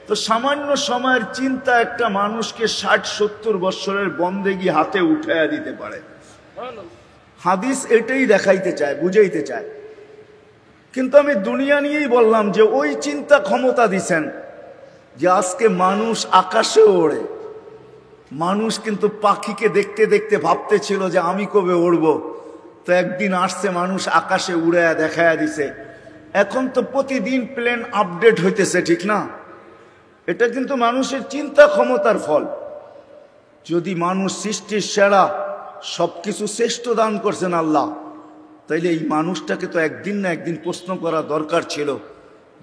তো সামান্য সময়ের চিন্তা একটা মানুষকে 60-70 বছরের বন্দেগী হাতে উঠাইয়া দিতে পারে। হাদিস এটাই দেখাইতে চায়, বুঝাইতে চায়। কিন্তু আমি দুনিয়া নিয়েই বললাম যে ওই চিন্তা ক্ষমতা দিছেন যে আজকে মানুষ আকাশে ওড়ে। মানুষ কিন্তু পাখিকে দেখতে দেখতে ভাবতেছিল যে আমি কবে উড়বো, তো একদিন আসছে মানুষ আকাশে উড়ে দেখায়া দিছে। এখন তো প্রতিদিন প্লেন আপডেট হইতেছে, ঠিক না? এটা কিন্তু মানুষের চিন্তা ক্ষমতার ফল। যদি মানুষ সৃষ্টির সেরা, সবকিছু শ্রেষ্ঠ দান করছেন আল্লাহ, তাইলে এই মানুষটাকে তো একদিন না একদিন প্রশ্ন করা দরকার ছিল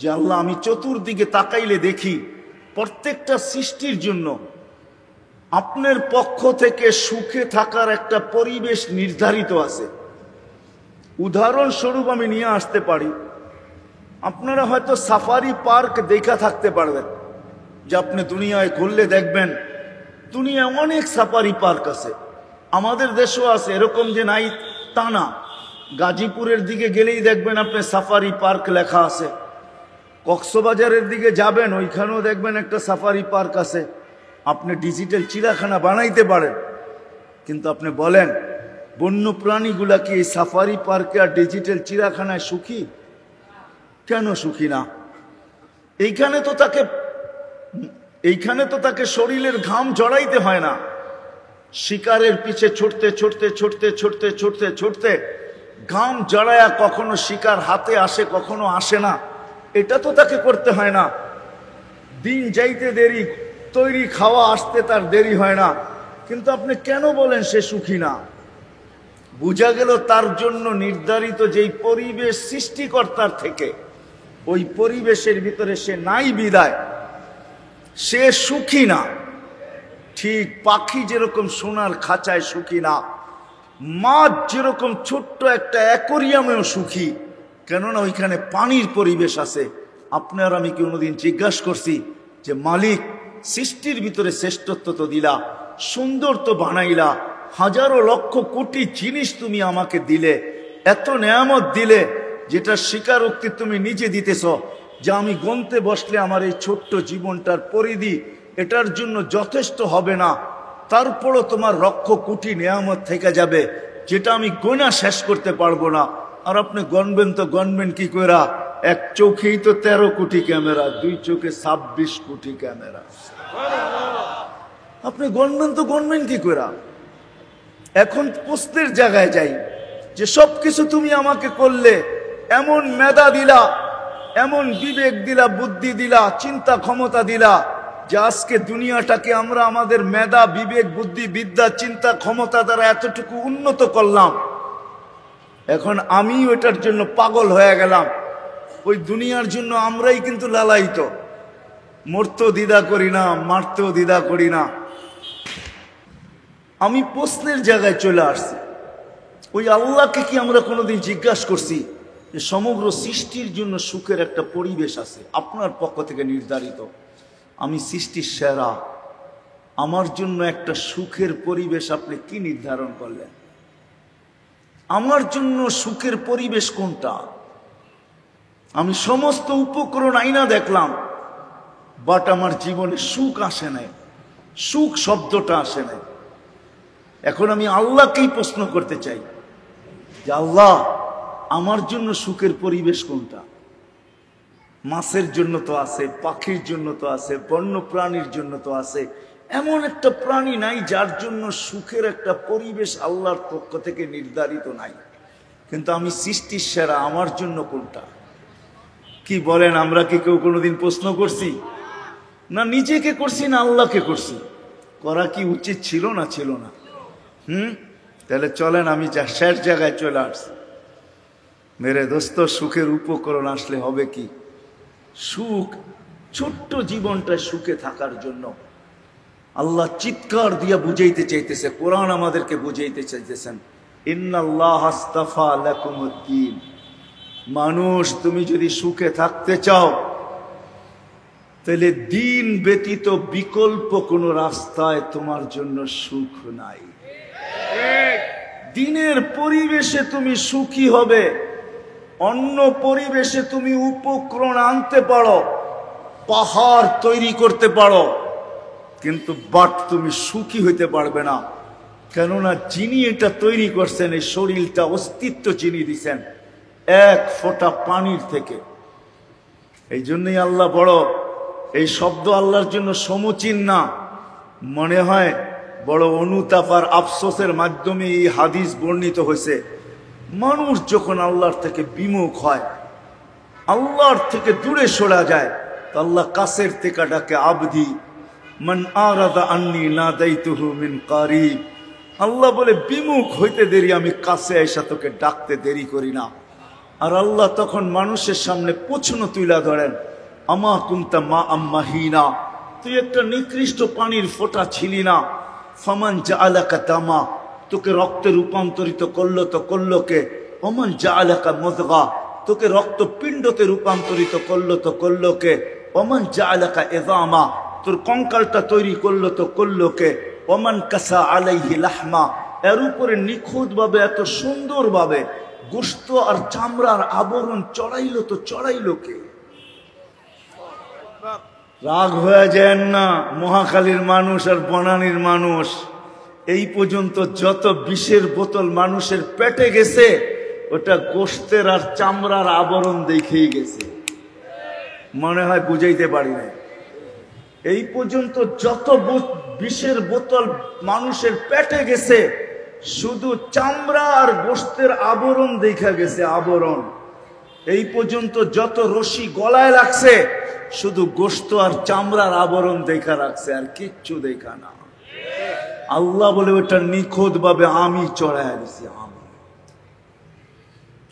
যে আল্লাহ, আমি চতুর্দিকে তাকাইলে দেখি প্রত্যেকটা সৃষ্টির জন্য আপনার পক্ষ থেকে সুখে থাকার একটা পরিবেশ নির্ধারিত আছে। উদাহরণস্বরূপ আমি নিয়ে আসতে পারি, আপনারা হয়তো সাফারি পার্ক দেখা থাকতে পারবেন, যে আপনি দুনিয়ায় ঘুরলে দেখবেন দুনিয়ায় অনেক সাফারি পার্ক আছে। আমাদের দেশেও আছে, এরকম যে নাই তা না। গাজীপুরের দিকে গেলেই দেখবেন আপনি সাফারি পার্ক লেখা আছে। কক্সবাজারের দিকে যাবেন, ওইখানেও দেখবেন একটা সাফারি পার্ক আছে। আপনি ডিজিটাল চিড়িয়াখানা বানাইতে পারেন, কিন্তু আপনি বলেন বন্য প্রাণীগুলা কি এই সাফারি পার্কে আর ডিজিটাল চিড়িয়াখানায় সুখী? কেন সুখী না? এইখানে তো তাকে শরীরের ঘাম জড়াইতে হয় না। শিকারের পিছে ছুটতে ছুটতে ছুটতে ছুটতে ছুটতে ছুটতে ঘাম জড়ায়া কখনো শিকার হাতে আসে, কখনো আসে না। এটা তো তাকে করতে হয় না। দিন যাইতে দেরি, তৈরি খাওয়া আসতে তার দেরি হয় না। কিন্তু আপনি কেন বলেন সে সুখী না? বোঝা গেল তার জন্য নির্ধারিত যেই পরিবেশ সৃষ্টিকর্তার থেকে, ওই পরিবেশের ভিতরে সে নাই বিদায় সে সুখী না। ঠিক পাখি যেরকম সোনার খাঁচায় সুখী না, মাছ যেরকম ছোট্ট একটা অ্যাকোরিয়ামেও সুখী, কেননা ওইখানে পানির পরিবেশ আছে। আপনার আমি কি কোনোদিন জিজ্ঞাসা করছি যে মালিক, সৃষ্টির ভিতরে শ্রেষ্ঠত্ব তো দিলা, সুন্দর তো বানাইলা, হাজারো লক্ষ কোটি জিনিস তুমি আমাকে দিলে, এত নেয়ামত দিলে, যেটা স্বীকারোক্তি তুমি নিজে দিতেছ, যে আমি গন্তে বসলে আমার এই ছোট্ট জীবনটার পরিধি এটার জন্য যথেষ্ট হবে না, তারপরও তোমার লক্ষ কোটি নেয়ামত থেকে যাবে, যেটা আমি গোনা শেষ করতে পারবো না। আর আপনি গণবেন তো গণবেন কি কইরা? এক চোখেই তো 13 কোটি ক্যামেরা, দুই চোখে 26 কোটি ক্যামেরা। আপনি গণবেন তো গণবেন কি কইরা? এখন প্রশ্নের জায়গায় যাই যে সবকিছু তুমি আমাকে করলে, এমন মেধা দিলা, এমন বিবেক দিলা, বুদ্ধি দিলা, চিন্তা ক্ষমতা দিলা, যে আজকে দুনিয়াটাকে আমরা আমাদের মেধা, বিবেক, বুদ্ধি, বিদ্যা, চিন্তা ক্ষমতা দ্বারা এতটুকু উন্নত করলাম। এখন আমি ওইটার জন্য পাগল হয়ে গেলাম। ওই দুনিয়ার জন্য আমরাই কিন্তু লালায়িত। মরতেও দ্বিধা করি না, মারতেও দ্বিধা করি না। আমি প্রশ্নের জায়গায় চলে আসছি, ওই আল্লাহকে কি আমরা কোনোদিন জিজ্ঞাসা করছি যে সমগ্র সৃষ্টির জন্য সুখের একটা পরিবেশ আছে আপনার পক্ষ থেকে নির্ধারিত? আমি সৃষ্টির সেরা, আমার জন্য একটা সুখের পরিবেশ আপনি কি নির্ধারণ করলেন? আমার জন্য সুখের পরিবেশ কোনটা? আমি সমস্ত উপকরণ আইনা দেখলাম, বাট আমার জীবনে সুখ আসে নাই, সুখ শব্দটা আসে নাই। এখন আমি আল্লাহকেই প্রশ্ন করতে চাই যে আল্লাহ, আমার জন্য সুখের পরিবেশ কোনটা? মাছের জন্য তো আছে, পাখির জন্য তো আছে, বন্য প্রাণীর জন্য তো আছে। এমন একটা প্রাণী নাই যার জন্য সুখের একটা পরিবেশ আল্লাহর পক্ষ থেকে নির্ধারিত নাই। কিন্তু আমি সৃষ্টির সেরা, আমার জন্য কোনটা? কি বলেন? আমরা কি কেউ কোনোদিন প্রশ্ন করছি? না নিজেকে করছি, না আল্লাহকে করছি? করা কি উচিত ছিল না ছিল না? তাহলে চলেন আমি শেষ জায়গায় চলে আসছি। মেরে দোস্ত, সুখের উপকরণ আসলে হবে কি? সুখ, ছোট্ট জীবনটা সুখে থাকার জন্য আল্লাহ চিৎকার দিয়া বুঝাইতে চাইতেছে, কোরআন আমাদেরকে বুঝাইতে চাইতেছেন, ইন্নাল্লাহ আস্তাফা লাকুমুদ্দিন। মানুষ, তুমি যদি সুখে থাকতে চাও তাহলে দিন ব্যতীত বিকল্প কোনো রাস্তায় তোমার জন্য সুখ নাই। দিনের পরিবেশে তুমি সুখী হবে, অন্য পরিবেশে তুমি উপকরণ আনতে পারো, পাহাড় তৈরি করতে পারো, কিন্তু বাট তুমি সুখী হইতে পারবে না। কেননা যিনি এটা তৈরি করছেন, এই শরীরটা অস্তিত্ব যিনি দিছেন, এক ফোঁটা পানির থেকে। এই জন্যই আল্লাহ বড়, এই শব্দ আল্লাহর জন্য সমুচীন না, মনে হয় বড় অনুতাপ আর আফসোসের মাধ্যমে এই হাদিস বর্ণিত হয়েছে। মানুষ যখন আল্লাহর থেকে বিমুখ হয়, আল্লাহর থেকে দূরে সরা যায়, তো আল্লাহ কাছের থেকে ডাকে আবদি মান আরাদা আন্নি নাদাইতুহু মিন কারিব। আল্লাহ বলে বিমুখ হইতে দেরি, আমি কাছে এসে তোকে ডাকতে দেরি করি না। আর আল্লাহ তখন মানুষের সামনে প্রশ্ন তুইলা ধরেন, আমা কুনতা মা আম্মাহিনা, তুই একটা নিকৃষ্ট পানির ফোঁটা ছিলি না। ফামান জাআলাকা দামা, তোকে রক্তে রূপান্তরিত করলো তো করলো কে? ওমান জাআলাকা মুযগা, তোকে রক্তপিণ্ডতে রূপান্তরিত করলো তো করলো কে? ওমান জাআলাকা ইযামা, তোর কঙ্কালটা তৈরি করলো তো করলো কে? ওমান কাসা আলাইহি লাহমা, এর উপরে নিখুঁত ভাবে এত সুন্দর ভাবে গোশত আর চামড়ার আবরণ চড়াইলো তো চড়াইলো কে? রাগ হয়ে যায় না মহাখালীর মানুষ আর বনানীর মানুষ। এই পর্যন্ত যত বিষের বোতল মানুষের পেটে গেছে, ওটা গোশতের আর চামড়ার আবরণ দেখেই গেছে। মনে হয় বুঝাইতে পারি না। এই পর্যন্ত যত বিষের বোতল মানুষের পেটে গেছে, শুধু চামড়া আর গোশতের আবরণ দেখা গেছে, আবরণ। এই পর্যন্ত যত রশি গলায় লাগছে, শুধু গোশত আর চামড়ার আবরণ দেখা রাখছে, আর কিচ্ছু দেখা না। আল্লাহ বলে ওটা নিখুঁত ভাবে আমি চড়াইয়া দিছি। আমি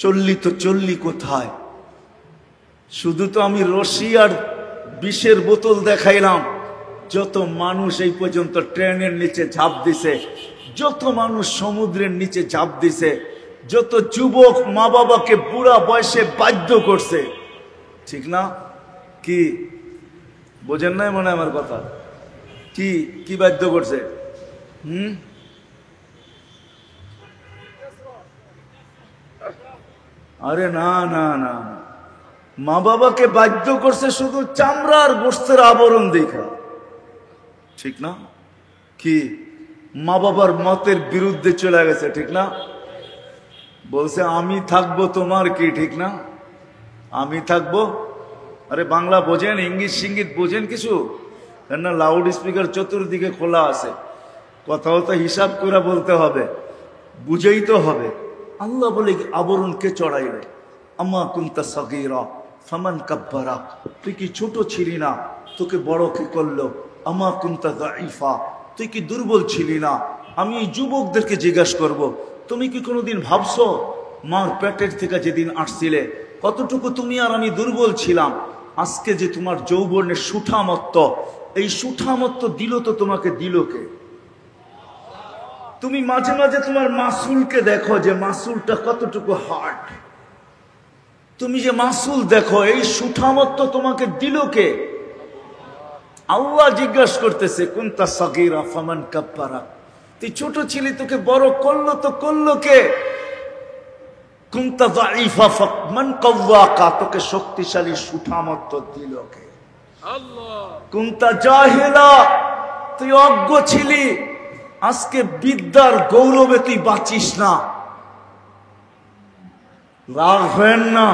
চললি তো চললি কোথায়? শুধু তো আমি রশি আর বিষের বোতল দেখাইলাম। যত মানুষ এই পর্যন্ত ট্রেনের নিচে ঝাঁপ দিছে, যত মানুষ সমুদ্রের নিচে ঝাঁপ দিছে, যত যুবক মা বাবাকে বুড়া বয়সে বাধ্য করছে, ঠিক না? কি বোঝেন নাই মনে আমার কথা? কি কি বাধ্য করছে? আরে না না না, মা বাবাকে বাধ্য করছে শুধু চামড়া আর গোশতের আবরণ দেখা, ঠিক না? কি মা বাবার মতের বিরুদ্ধে চলে গেছে, ঠিক না? বলছে আমি থাকবো, তোমার কি, ঠিক না? আমি থাকবো। আরে বাংলা বোঝেন, ইংলিশ সিঙ্গিত বোঝেন কিছু? কেননা লাউড স্পিকার চতুর্দিকে খোলা আছে, কথাও তো হিসাব করে বলতে হবে, বুঝেই তো হবে। আল্লাহ বলে আবরণ কে চড়াইলে? আম্মা কুনতা সাগীরা ফামান কাব্বারা, তুই কি ছোট ছিলি না, তোকে বড় কে করলো? আম্মা কুনতা দাঈফা, তুই কি দুর্বল ছিলি না? আমি এই যুবকদেরকে জিজ্ঞাসা করব, তুমি কি কোনোদিন ভাবছো মার পেটের থেকে যেদিন আসছিলে কতটুকু তুমি আর আমি দুর্বল ছিলাম? আজকে যে তোমার যৌবনের সুঠামত্ব, এই সুঠামত্ব দিল তো তোমাকে দিল কে? তুমি মাঝে মাঝে তোমার মাসুলকে দেখো যে মাসুলটা কতটুকু হার্ড, তুমি যে মাসুল দেখো, এই সুঠামত্ব তোমাকে দিল কে? আল্লাহ জিজ্ঞাসা করতেছে কুনতা সাগীরা ফামান কাব্বারা, তুই ছোট ছিলি, তোকে বড় করলো তো করলো কে? কুনতা দাঈফা ফামান কাওয়াকা, তোকে শক্তিশালী সুঠামত্ব দিল কে? আল্লাহ। কুনতা জাহিলা, তুই অজ্ঞ ছিলি, আজকে বিদ্যার গৌরবে তুই বাঁচিস না। রাগ হয় না,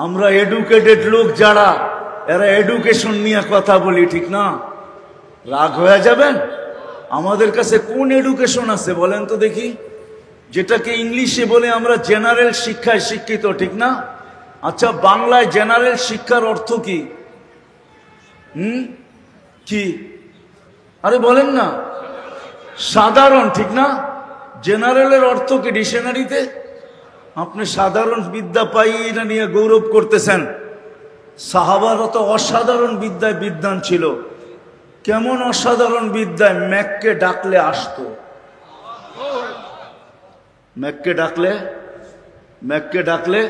আমরা এডুকেটেড লোক যারা, এরা এডুকেশন নিয়ে কথা বলি, ঠিক না? রাগ হয়ে যাবেন? আমাদের কাছে কোন এডুকেশন আছে বলেন তো দেখি? যেটাকে ইংলিশে বলে আমরা জেনারেল শিক্ষায় শিক্ষিত, ঠিক না? আচ্ছা, বাংলায় জেনারেল শিক্ষার অর্থ কি? কি? আরে বলেন না। সাধারণ, ঠিক না? জেনারেলের অর্থ কি ডিকশনারিতে? আপনি সাধারণ বিদ্যা পাই না নিয়ে গৌরব করতেছেন। সাহাবারা তো অসাধারণ বিদ্যায় বিদ্বান ছিল। কেমন অসাধারণ বিদ্যায়? মেঘকে ডাকলে আসতো, মেঘকে ডাকলে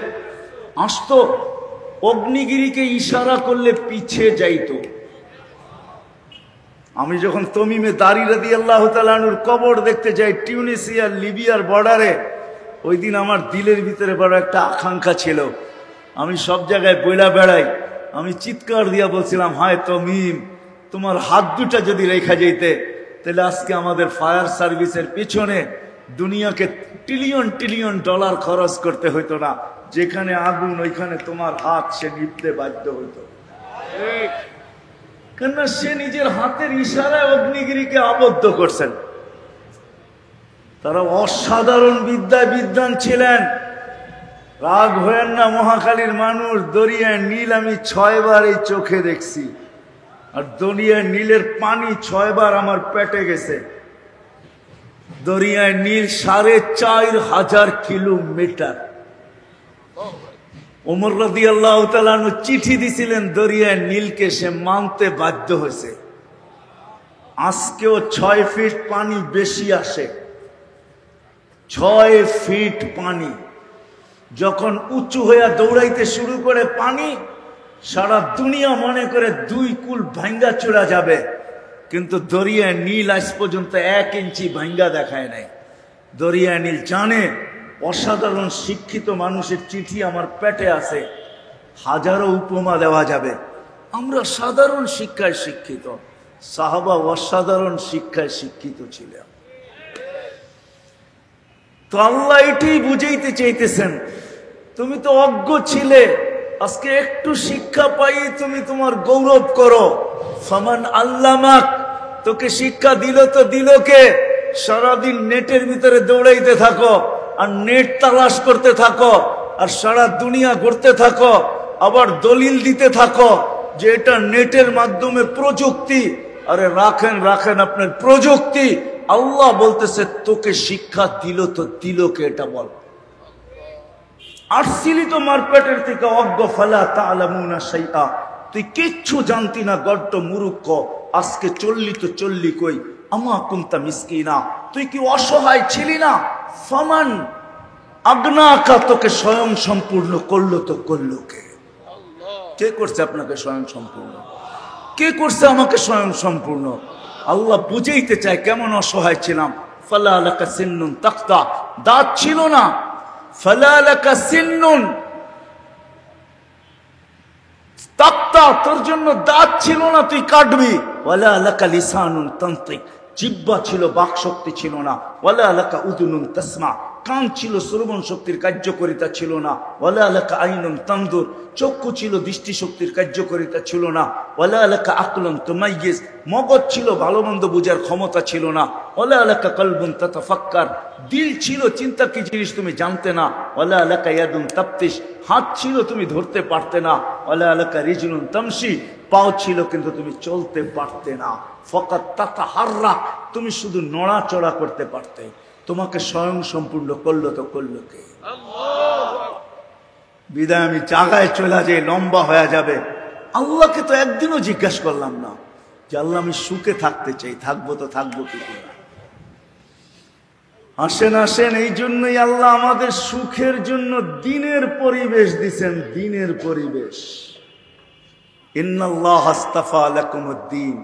আসতো, অগ্নিগিরিকে ইশারা করলে পিছিয়ে যাইতো। আমি যখন তমিমে দারি রাদিয়াল্লাহু তাআলা আনহুর কবর দেখতে যাই টিউনিসিয়া লিবিয়ার বর্ডারে, ওই দিন আমার দিলের ভিতরে বড় একটা আকাঙ্ক্ষা ছিল। আমি সব জায়গায় বইলা বেড়াই, আমি চিৎকার দিয়া বলছিলাম, হায় তমিম, তোমার হাত দুটা যদি রেখা যেতে, তাহলে আজকে আমাদের ফায়ার সার্ভিসের পিছনে দুনিয়াকে ট্রিলিয়ন ট্রিলিয়ন ডলার খরচ করতে হইতো না, যেখানে আগুন ওইখানে তোমার হাত সে নিভতে বাধ্য হইতো, কেননা সে নিজের হাতের ইশারায় অগ্নিগিরিকে আবদ্ধ করছেন। তারা অসাধারণ বিদ্যায় বিদ্বান ছিলেন। রাগ হয়েন না মহাকালীর মানুষ, দরিয়ায় নীল আমি 6 বার এই চোখে দেখছি, আর দরিয়ায় নীলের পানি 6 বার আমার পেটে গেছে। দরিয়ায় নীল 4500 কিলোমিটার। ওমর রাদিয়াল্লাহু তাআলা আনহু চিঠি দিছিলেন দরিয়ায় নীলকে, সে মানতে বাধ্য হয়েছে। আজকেও 6 ফিট পানি বেশি আসে, 6 ফিট পানি। যখন উঁচু হইয়া দৌড়াইতে শুরু করে পানি, সারা দুনিয়া মনে করে 2 কুল ভাঙ্গা চূড়া যাবে, কিন্তু দরিয়ায় নীল আজ পর্যন্ত 1 ইঞ্চি ভাঙ্গা দেখায় নাই। দরিয়ায় নীল জানে অসাধারণ শিক্ষিত মানুষের চিঠি আমার পেটে আছে, হাজারো উপমা দেওয়া যাবে। আমরা সাধারণ শিক্ষায় শিক্ষিত, সাহাবা অসাধারণ শিক্ষায় শিক্ষিত ছিলেন। তো আল্লাহ এটাই বুঝাইতে চাইতেছেন, তুমি তো অজ্ঞ ছিলে, আজকে একটু শিক্ষা পাই তুমি তোমার গৌরব করো। ফামান আল্লামাক, তোকে শিক্ষা দিল তো দিল কে? সারাদিন নেটের ভিতরে দৌড়াইতে থাকো, আর নেট তালাশ করতে থাকো, আর সারা দুনিয়া ঘুরতে থাকো, আবার দলিল দিতে থাকো যে এটা নেটের মাধ্যমে প্রযুক্তি। আরে রাখেন রাখেন আপনার প্রযুক্তি, আল্লাহ বলতেছে তোকে শিক্ষা দিল তো দিল কে? এটা বল। আসছিলি তো মারপেটের থেকে অজ্ঞ, ফালা তা'লামুনা শাইআ, তুই কিচ্ছু জানতি না, গড্ড মুরুক্ষ। আজকে চললি তো চললি কই? আমা কুনতা মিসকিনা, তুই কি অসহায় ছিলি না? ফামান আগনাকা, তোকে স্বয়ং সম্পূর্ণ করলো তো করলো কে? কে করছে আপনাকে স্বয়ং সম্পূর্ণ? কে করছে আমাকে স্বয়ং সম্পূর্ণ? আল্লাহ বুঝাইতে চায় কেমন অসহায় ছিলাম। ফালা লাকা সিন্নুন তাক্তা, দাঁত ছিল না। ফালা লাকা সিন্নুন তাক্তা, তোর জন্য দাঁত ছিল না, তুই কাটবি। ওয়ালা লাকা লিসানুন তানতিক, জিহ্বা ছিল, বাক শক্তি ছিল না। ওয়ালা লাকা উদুনুন তাসমা, কান ছিল, শ্রবণ শক্তির কার্যকারিতা ছিল না। ওয়ালা লাকা আইনুন তানদুর, চক্ষু ছিল, দৃষ্টি শক্তির কার্যকারিতা ছিল না। ওয়ালা লাকা আকলুন তুমাইয়িজ, মগজ ছিল, ভালো মন্দ বুঝার ক্ষমতা ছিল না। ওয়ালা লাকা কলবুন তাতাফাক্কার, দিল ছিল, চিন্তা কি জিনিস তুমি জানতে না। ওয়ালা লাকা ইয়াদুন তাফতিশ, হাত ছিল, তুমি ধরতে পারতে না। ওয়ালা লাকা রিজলুন তামশি, পাও ছিল কিন্তু তুমি চলতে পারতে না। ফাকাত তাতাহাররাক, তুমি শুধু নড়াচড়া করতে পারতে। তোমাকে স্বয়ং সম্পূর্ণ করলো তো করলো কে? বিদায় আমি জায়গায় চলে যাই, লম্বা হয়ে যাবে। আল্লাহকে তো একদিনও জিজ্ঞাসা করলাম না যে আল্লাহ আমি সুখে থাকতে চাই, থাকবো তো থাকবো কি করে? আসেন আসেন, এই জন্যই আল্লাহ আমাদের সুখের জন্য দিনের পরিবেশ দিছেন, দিনের পরিবেশ। ইন্নাল্লাহ আস্তাফা লাকুমুদ্দিন,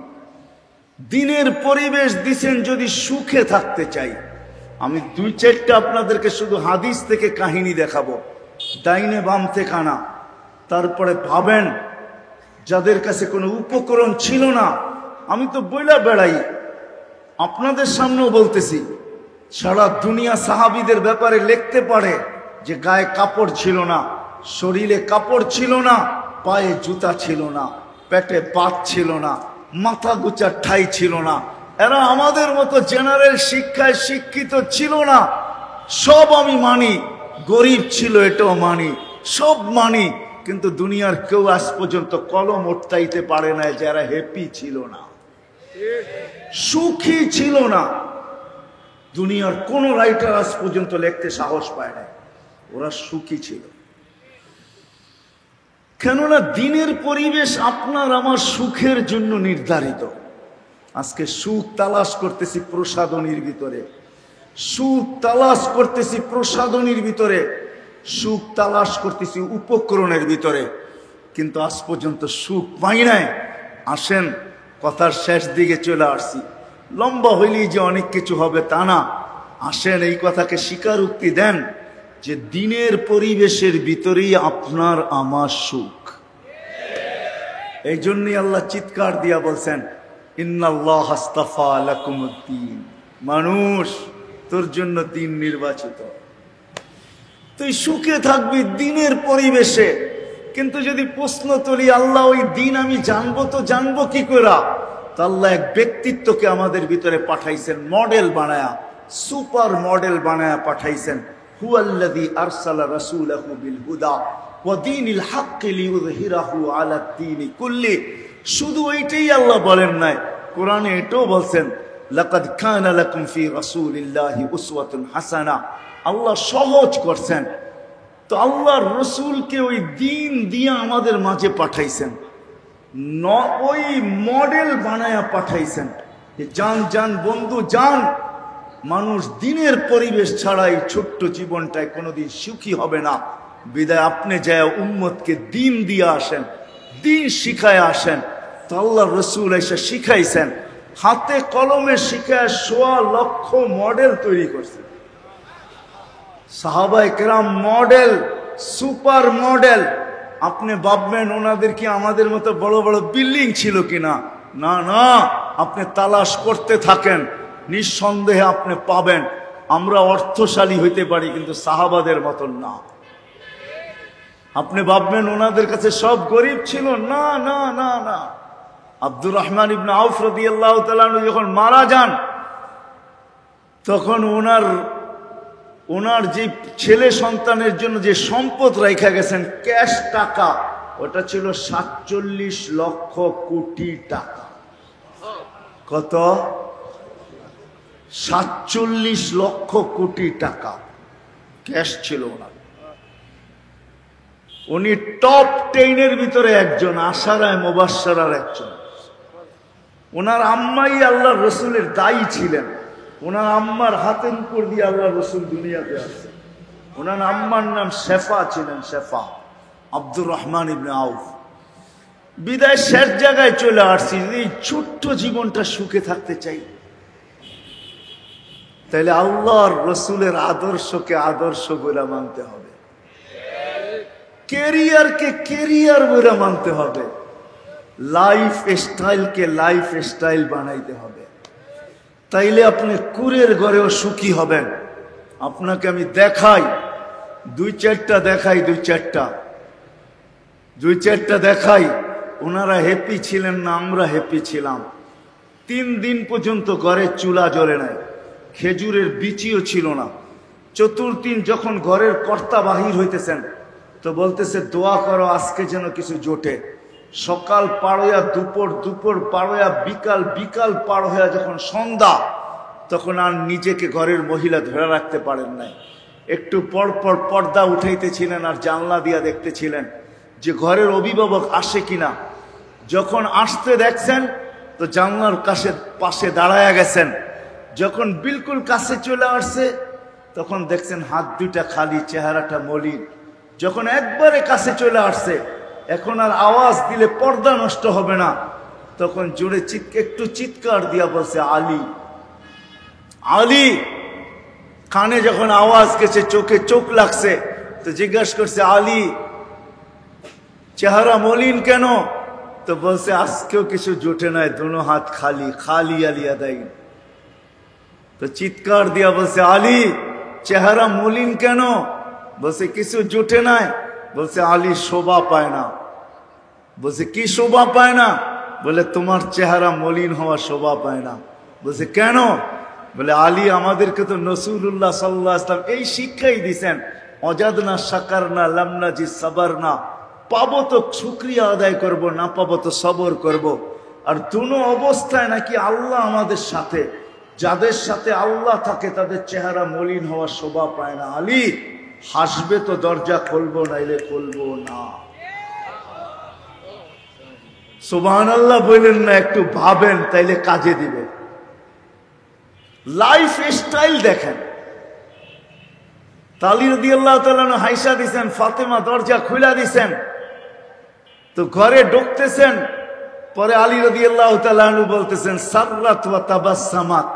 দিনের পরিবেশ দিছেন যদি সুখে থাকতে চাই। আমি 2-4টা আপনাদেরকে শুধু হাদিস থেকে কাহিনী দেখাবো, ডাইনে বাম থেকে আনা। তারপরে ভাবেন যাদের কাছে কোনো উপকরণ ছিল না, আমি তো বইলা বেড়াই, আপনাদের সামনেও বলতেছি, সারা দুনিয়া সাহাবীদের ব্যাপারে লিখতে পারে যে গায়ে কাপড় ছিল না, শরীরে কাপড় ছিল না, পায়ে জুতা ছিল না, পেটে ভাত ছিল না, মাথা গুচার ঠাই ছিল না। এরা আমাদের মতো জেনারেল শিক্ষায় শিক্ষিত ছিল না। সব আমি মানি, গরিব ছিল এটাও মানি, সব মানি, কিন্তু দুনিয়ার কেউ আজ পর্যন্ত কলম উঠাইতে পারে না যারা হ্যাপি ছিল না, সুখী ছিল না। দুনিয়ার কোন রাইটার আজ পর্যন্ত লিখতে সাহস পায় না ওরা সুখী ছিল। কেননা দিনের পরিবেশ আপনার আমার সুখের জন্য নির্ধারিত। আজকে সুখ তালাশ করতেছি প্রসাধনীর ভিতরে, সুখ তালাশ করতেছি প্রসাধনীর ভিতরে, সুখ তালাশ করতেছি উপকরণের ভিতরে, কিন্তু আজ পর্যন্ত সুখ পাই নাই। আসেন কথার শেষ দিকে চলে আসছি, লম্বা হইলেই যে অনেক কিছু হবে তা না। আসেন এই কথাকে স্বীকারোক্তি দেন যে দিনের পরিবেশের ভিতরেই আপনার আমার সুখ। এই জন্যই আল্লাহ চিৎকার দিয়া বলছেন ইন্নাল্লাহ আস্তাফা লাকুমুদ্দিন, মানুষ তোর জন্য দিন নির্বাচিত। তুই সুখে থাকবি দিনের পরিবেশে। কিন্তু যদি প্রশ্ন তুলি আল্লাহ ওই দিন আমি জানবো তো জানবো কি করে? তো আল্লাহ এক ব্যক্তিত্বকে আমাদের ভিতরে পাঠাইছেন, মডেল বানায়া, সুপার মডেল বানায়া পাঠাইছেন। হুয়াল্লাযী আরসালা রাসূলাহু বিল হুদা ওয়া দীনিল হাক্কি লিইয়ুযহিরাহু আলাদ দীনি কুল্লি। শুধু ওইটাই আল্লাহ বলেন নাই, কোরআনে এটাও বলছেন লাকাদ কানা লাকুম ফি রাসূলিল্লাহি উসওয়াতুন হাসানাহ। আল্লাহ সহজ করছেন। তো আল্লাহর রসুলকে ওই দিন দিয়ে আমাদের মাঝে পাঠাইছেন, ওই মডেল বানায়া পাঠাইছেন যে যান যান বন্ধু যান, মানুষ দিনের পরিবেশ ছাড়া এই ছোট্ট জীবনটায় কোনোদিন সুখী হবে না। বিদায় আপনি যায় উম্মতকে দিন দিয়ে আসেন, দিন শিখায় আসেন। তো আল্লাহ রসুল এসে শিখাইছেন, হাতে কলমে শিখায় ১.৫ লক্ষ মডেল তৈরি করছেন। সাহাবায়ে কেরাম মডেল, সুপার মডেল। আপনি ভাববেন ওনাদের কি আমাদের মতো বড় বড় বিল্ডিং ছিল কিনা? না না, আপনি তালাশ করতে থাকেন, নিঃসন্দেহে আপনি পাবেন। আমরা অর্থশালী হইতে পারি কিন্তু সাহাবাদের মতন না। আপনি ভাববেন ওনাদের কাছে সব গরিব ছিল, না না না না। আব্দুর রহমান ইবনে আউফ রাদিয়াল্লাহু তাআলা আনহু যখন মারা যান, তখন ওনার যে ছেলে সন্তানের জন্য যে সম্পদ রাখা গেছেন ক্যাশ টাকা, ওটা ছিল ৪৭ লক্ষ কোটি টাকা। কত? ৪৭ লক্ষ কোটি টাকা ক্যাশ ছিল ওনার। উনি টপ 10-এর ভিতরে একজন, আশারায়ে মুবাশশারার একজন। ওনার আম্মাই আল্লাহর রসুলের দায়ী ছিলেন। ওনার আম্মার হাতের উপর দিয়ে আল্লাহ রসুল দুনিয়াতে আসছেন। ওনার আম্মার নাম শেফা ছিলেন, শেফা। আব্দুর রহমান ইবনে আউফ। বিদায় শেষ জায়গায় চলে আসছি। এই ছোট্ট জীবনটা সুখে থাকতে চাই, তাইলে আল্লাহর রসুলের আদর্শকে আদর্শ বলে মানতে হবে, কেরিয়ারকে কেরিয়ার বলে মানতে হবে, লাইফ স্টাইলকে লাইফ স্টাইল বানাইতে হবে। তাইলে আপনি কুরের ঘরেও সুখী হবেন। আপনাকে আমি দেখাই, দুই চারটা দেখাই। ওনারা হ্যাপি ছিলেন না, আমরা হ্যাপি ছিলাম। 3 দিন পর্যন্ত ঘরে চুলা জ্বলে নাই, খেজুরের বিচিও ছিল না। 4th দিন যখন ঘরের কর্তা বাহির হইতেছেন, তো বলতেছে দোয়া করো আজকে যেন কিছু জোটে। সকাল পার হইয়া দুপুর, দুপুর পার হইয়া বিকাল, বিকাল পার হইয়া যখন সন্ধ্যা, তখন আর নিজেকে ঘরের মহিলা ধরে রাখতে পারেন নাই। একটু পর পর পর্দা উঠাইতেছিলেন আর জানলা দিয়া দেখতেছিলেন যে ঘরের অভিভাবক আসে কিনা। যখন আসতে দেখছেন তো জানলার পাশে দাঁড়ায়া গেছেন। যখন বিলকুল কাছে চলে আসছে তখন দেখছেন হাত দুইটা খালি, চেহারাটা মলিন। যখন একবারে কাছে চলে আসছে, এখন আর আওয়াজ দিলে পর্দা নষ্ট হবে না, তখন জোরে একটু চিৎকার দিয়া বলছে আলী, আলী। কানে যখন আওয়াজ গেছে, চোখে চোখ লাগছে, তো জিজ্ঞাসা করছে আলী চেহারা মলিন কেন? তো বলছে আজকেও কিছু জোটে নাই, দোনো হাত খালি, খালি আলী আদাই। তো চিৎকার দিয়া বলছে আলী চেহারা মলিন কেন? বলছে কিছু জোটে নাই। বলছে আলী শোভা পায় না। বলছে কি শোভা পায় না? বলে তোমার চেহারা মলিন হওয়া শোভা পায় না। বলছে কেন? বলে আলী আমাদেরকে তো রাসূলুল্লাহ সাল্লাল্লাহু আলাইহি ওয়াসাল্লাম এই শিক্ষাই দিয়েছেন, অজাদনা শাকারনা লামনাজি সাবারনা। পাবো তো শুকরিয়া আদায় করব, না পাবো তো সবর করব। আর দুনো অবস্থায় নাকি আল্লাহ আমাদের সাথে, যাদের সাথে আল্লাহ থাকে তাদের চেহারা মলিন হওয়া শোভা পায় না। আলী হাসবে তো দরজা খুলবো, নাইলে খুলবো না। সুবহানাল্লাহ বললেন না? একটু ভাবেন, তাইলে কাজে দিবে। লাইফ স্টাইল দেখেন। আলী রাদিয়াল্লাহু তাআলা হাইসা দিছেন, ফাতেমা দরজা খুলে দিছেন, তো ঘরে ঢুকতেছেন। পরে আলী রাদিয়াল্লাহু তাআলা বলতেছেন সাররাত ওয়া তাবাসসামাত।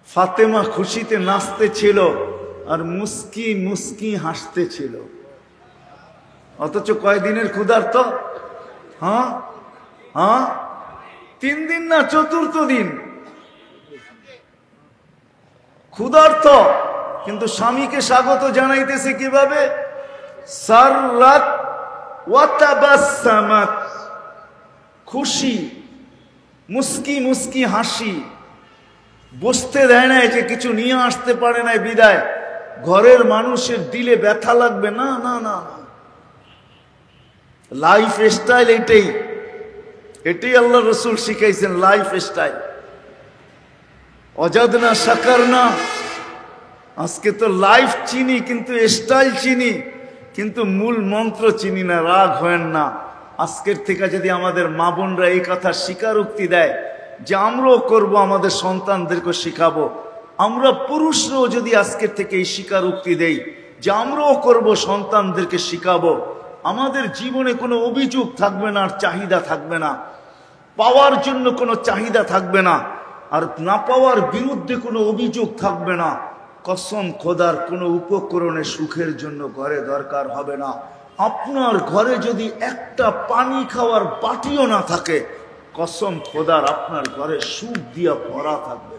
ফাতেমা খুশিতে নাচতে ছিল আর মুস্কি মুস্কি হাসতে ছিল। অথচ কয়দিনের ক্ষুধার্ত? হ্যাঁ হ্যাঁ, 3 দিন না, 4th দিন ক্ষুধার্ত। কিন্তু স্বামীকে স্বাগত জানাইতেছে কিভাবে? সাররাত ওয়া তাবাসসামাত, খুশি, মুস্কি মুস্কি হাসি। বসতে দেয় নাই যে কিছু নিয়ে আসতে পারে নাই বিদায় ঘরের মানুষের দিলে ব্যথা লাগবে, না না না। লাইফ স্টাইল এটাই, এটাই আল্লাহ রসুল শিখাইছেন, লাইফ স্টাইল। অজাদনা শাকারনা, আজকে তো লাইফ চিনি কিন্তু স্টাইল চিনি, কিন্তু মূল মন্ত্র চিনি না। রাগ হয় না। আজকের থেকে যদি আমাদের মা বোনরা এই কথা স্বীকারোক্তি দেয় যে আমরাও করব, আমাদের সন্তানদেরকে শিখাবো, আমরা পুরুষরাও যদি আজকের থেকে এই স্বীকারোক্তি দেই যে আমরাও করব, সন্তানদেরকে শিখাবো, আমাদের জীবনে কোনো অভিযোগ থাকবে না, আর চাহিদা থাকবে না, পাওয়ার জন্য কোনো চাহিদা থাকবে না, আর না পাওয়ার বিরুদ্ধে কোনো অভিযোগ থাকবে না। কসম খোদার, কোনো উপকরণে সুখের জন্য ঘরে দরকার হবে না। আপনার ঘরে যদি একটা পানি খাওয়ার বাটিও না থাকে, কসম খোদার আপনার ঘরে সুখ দিয়া ভরা থাকবে।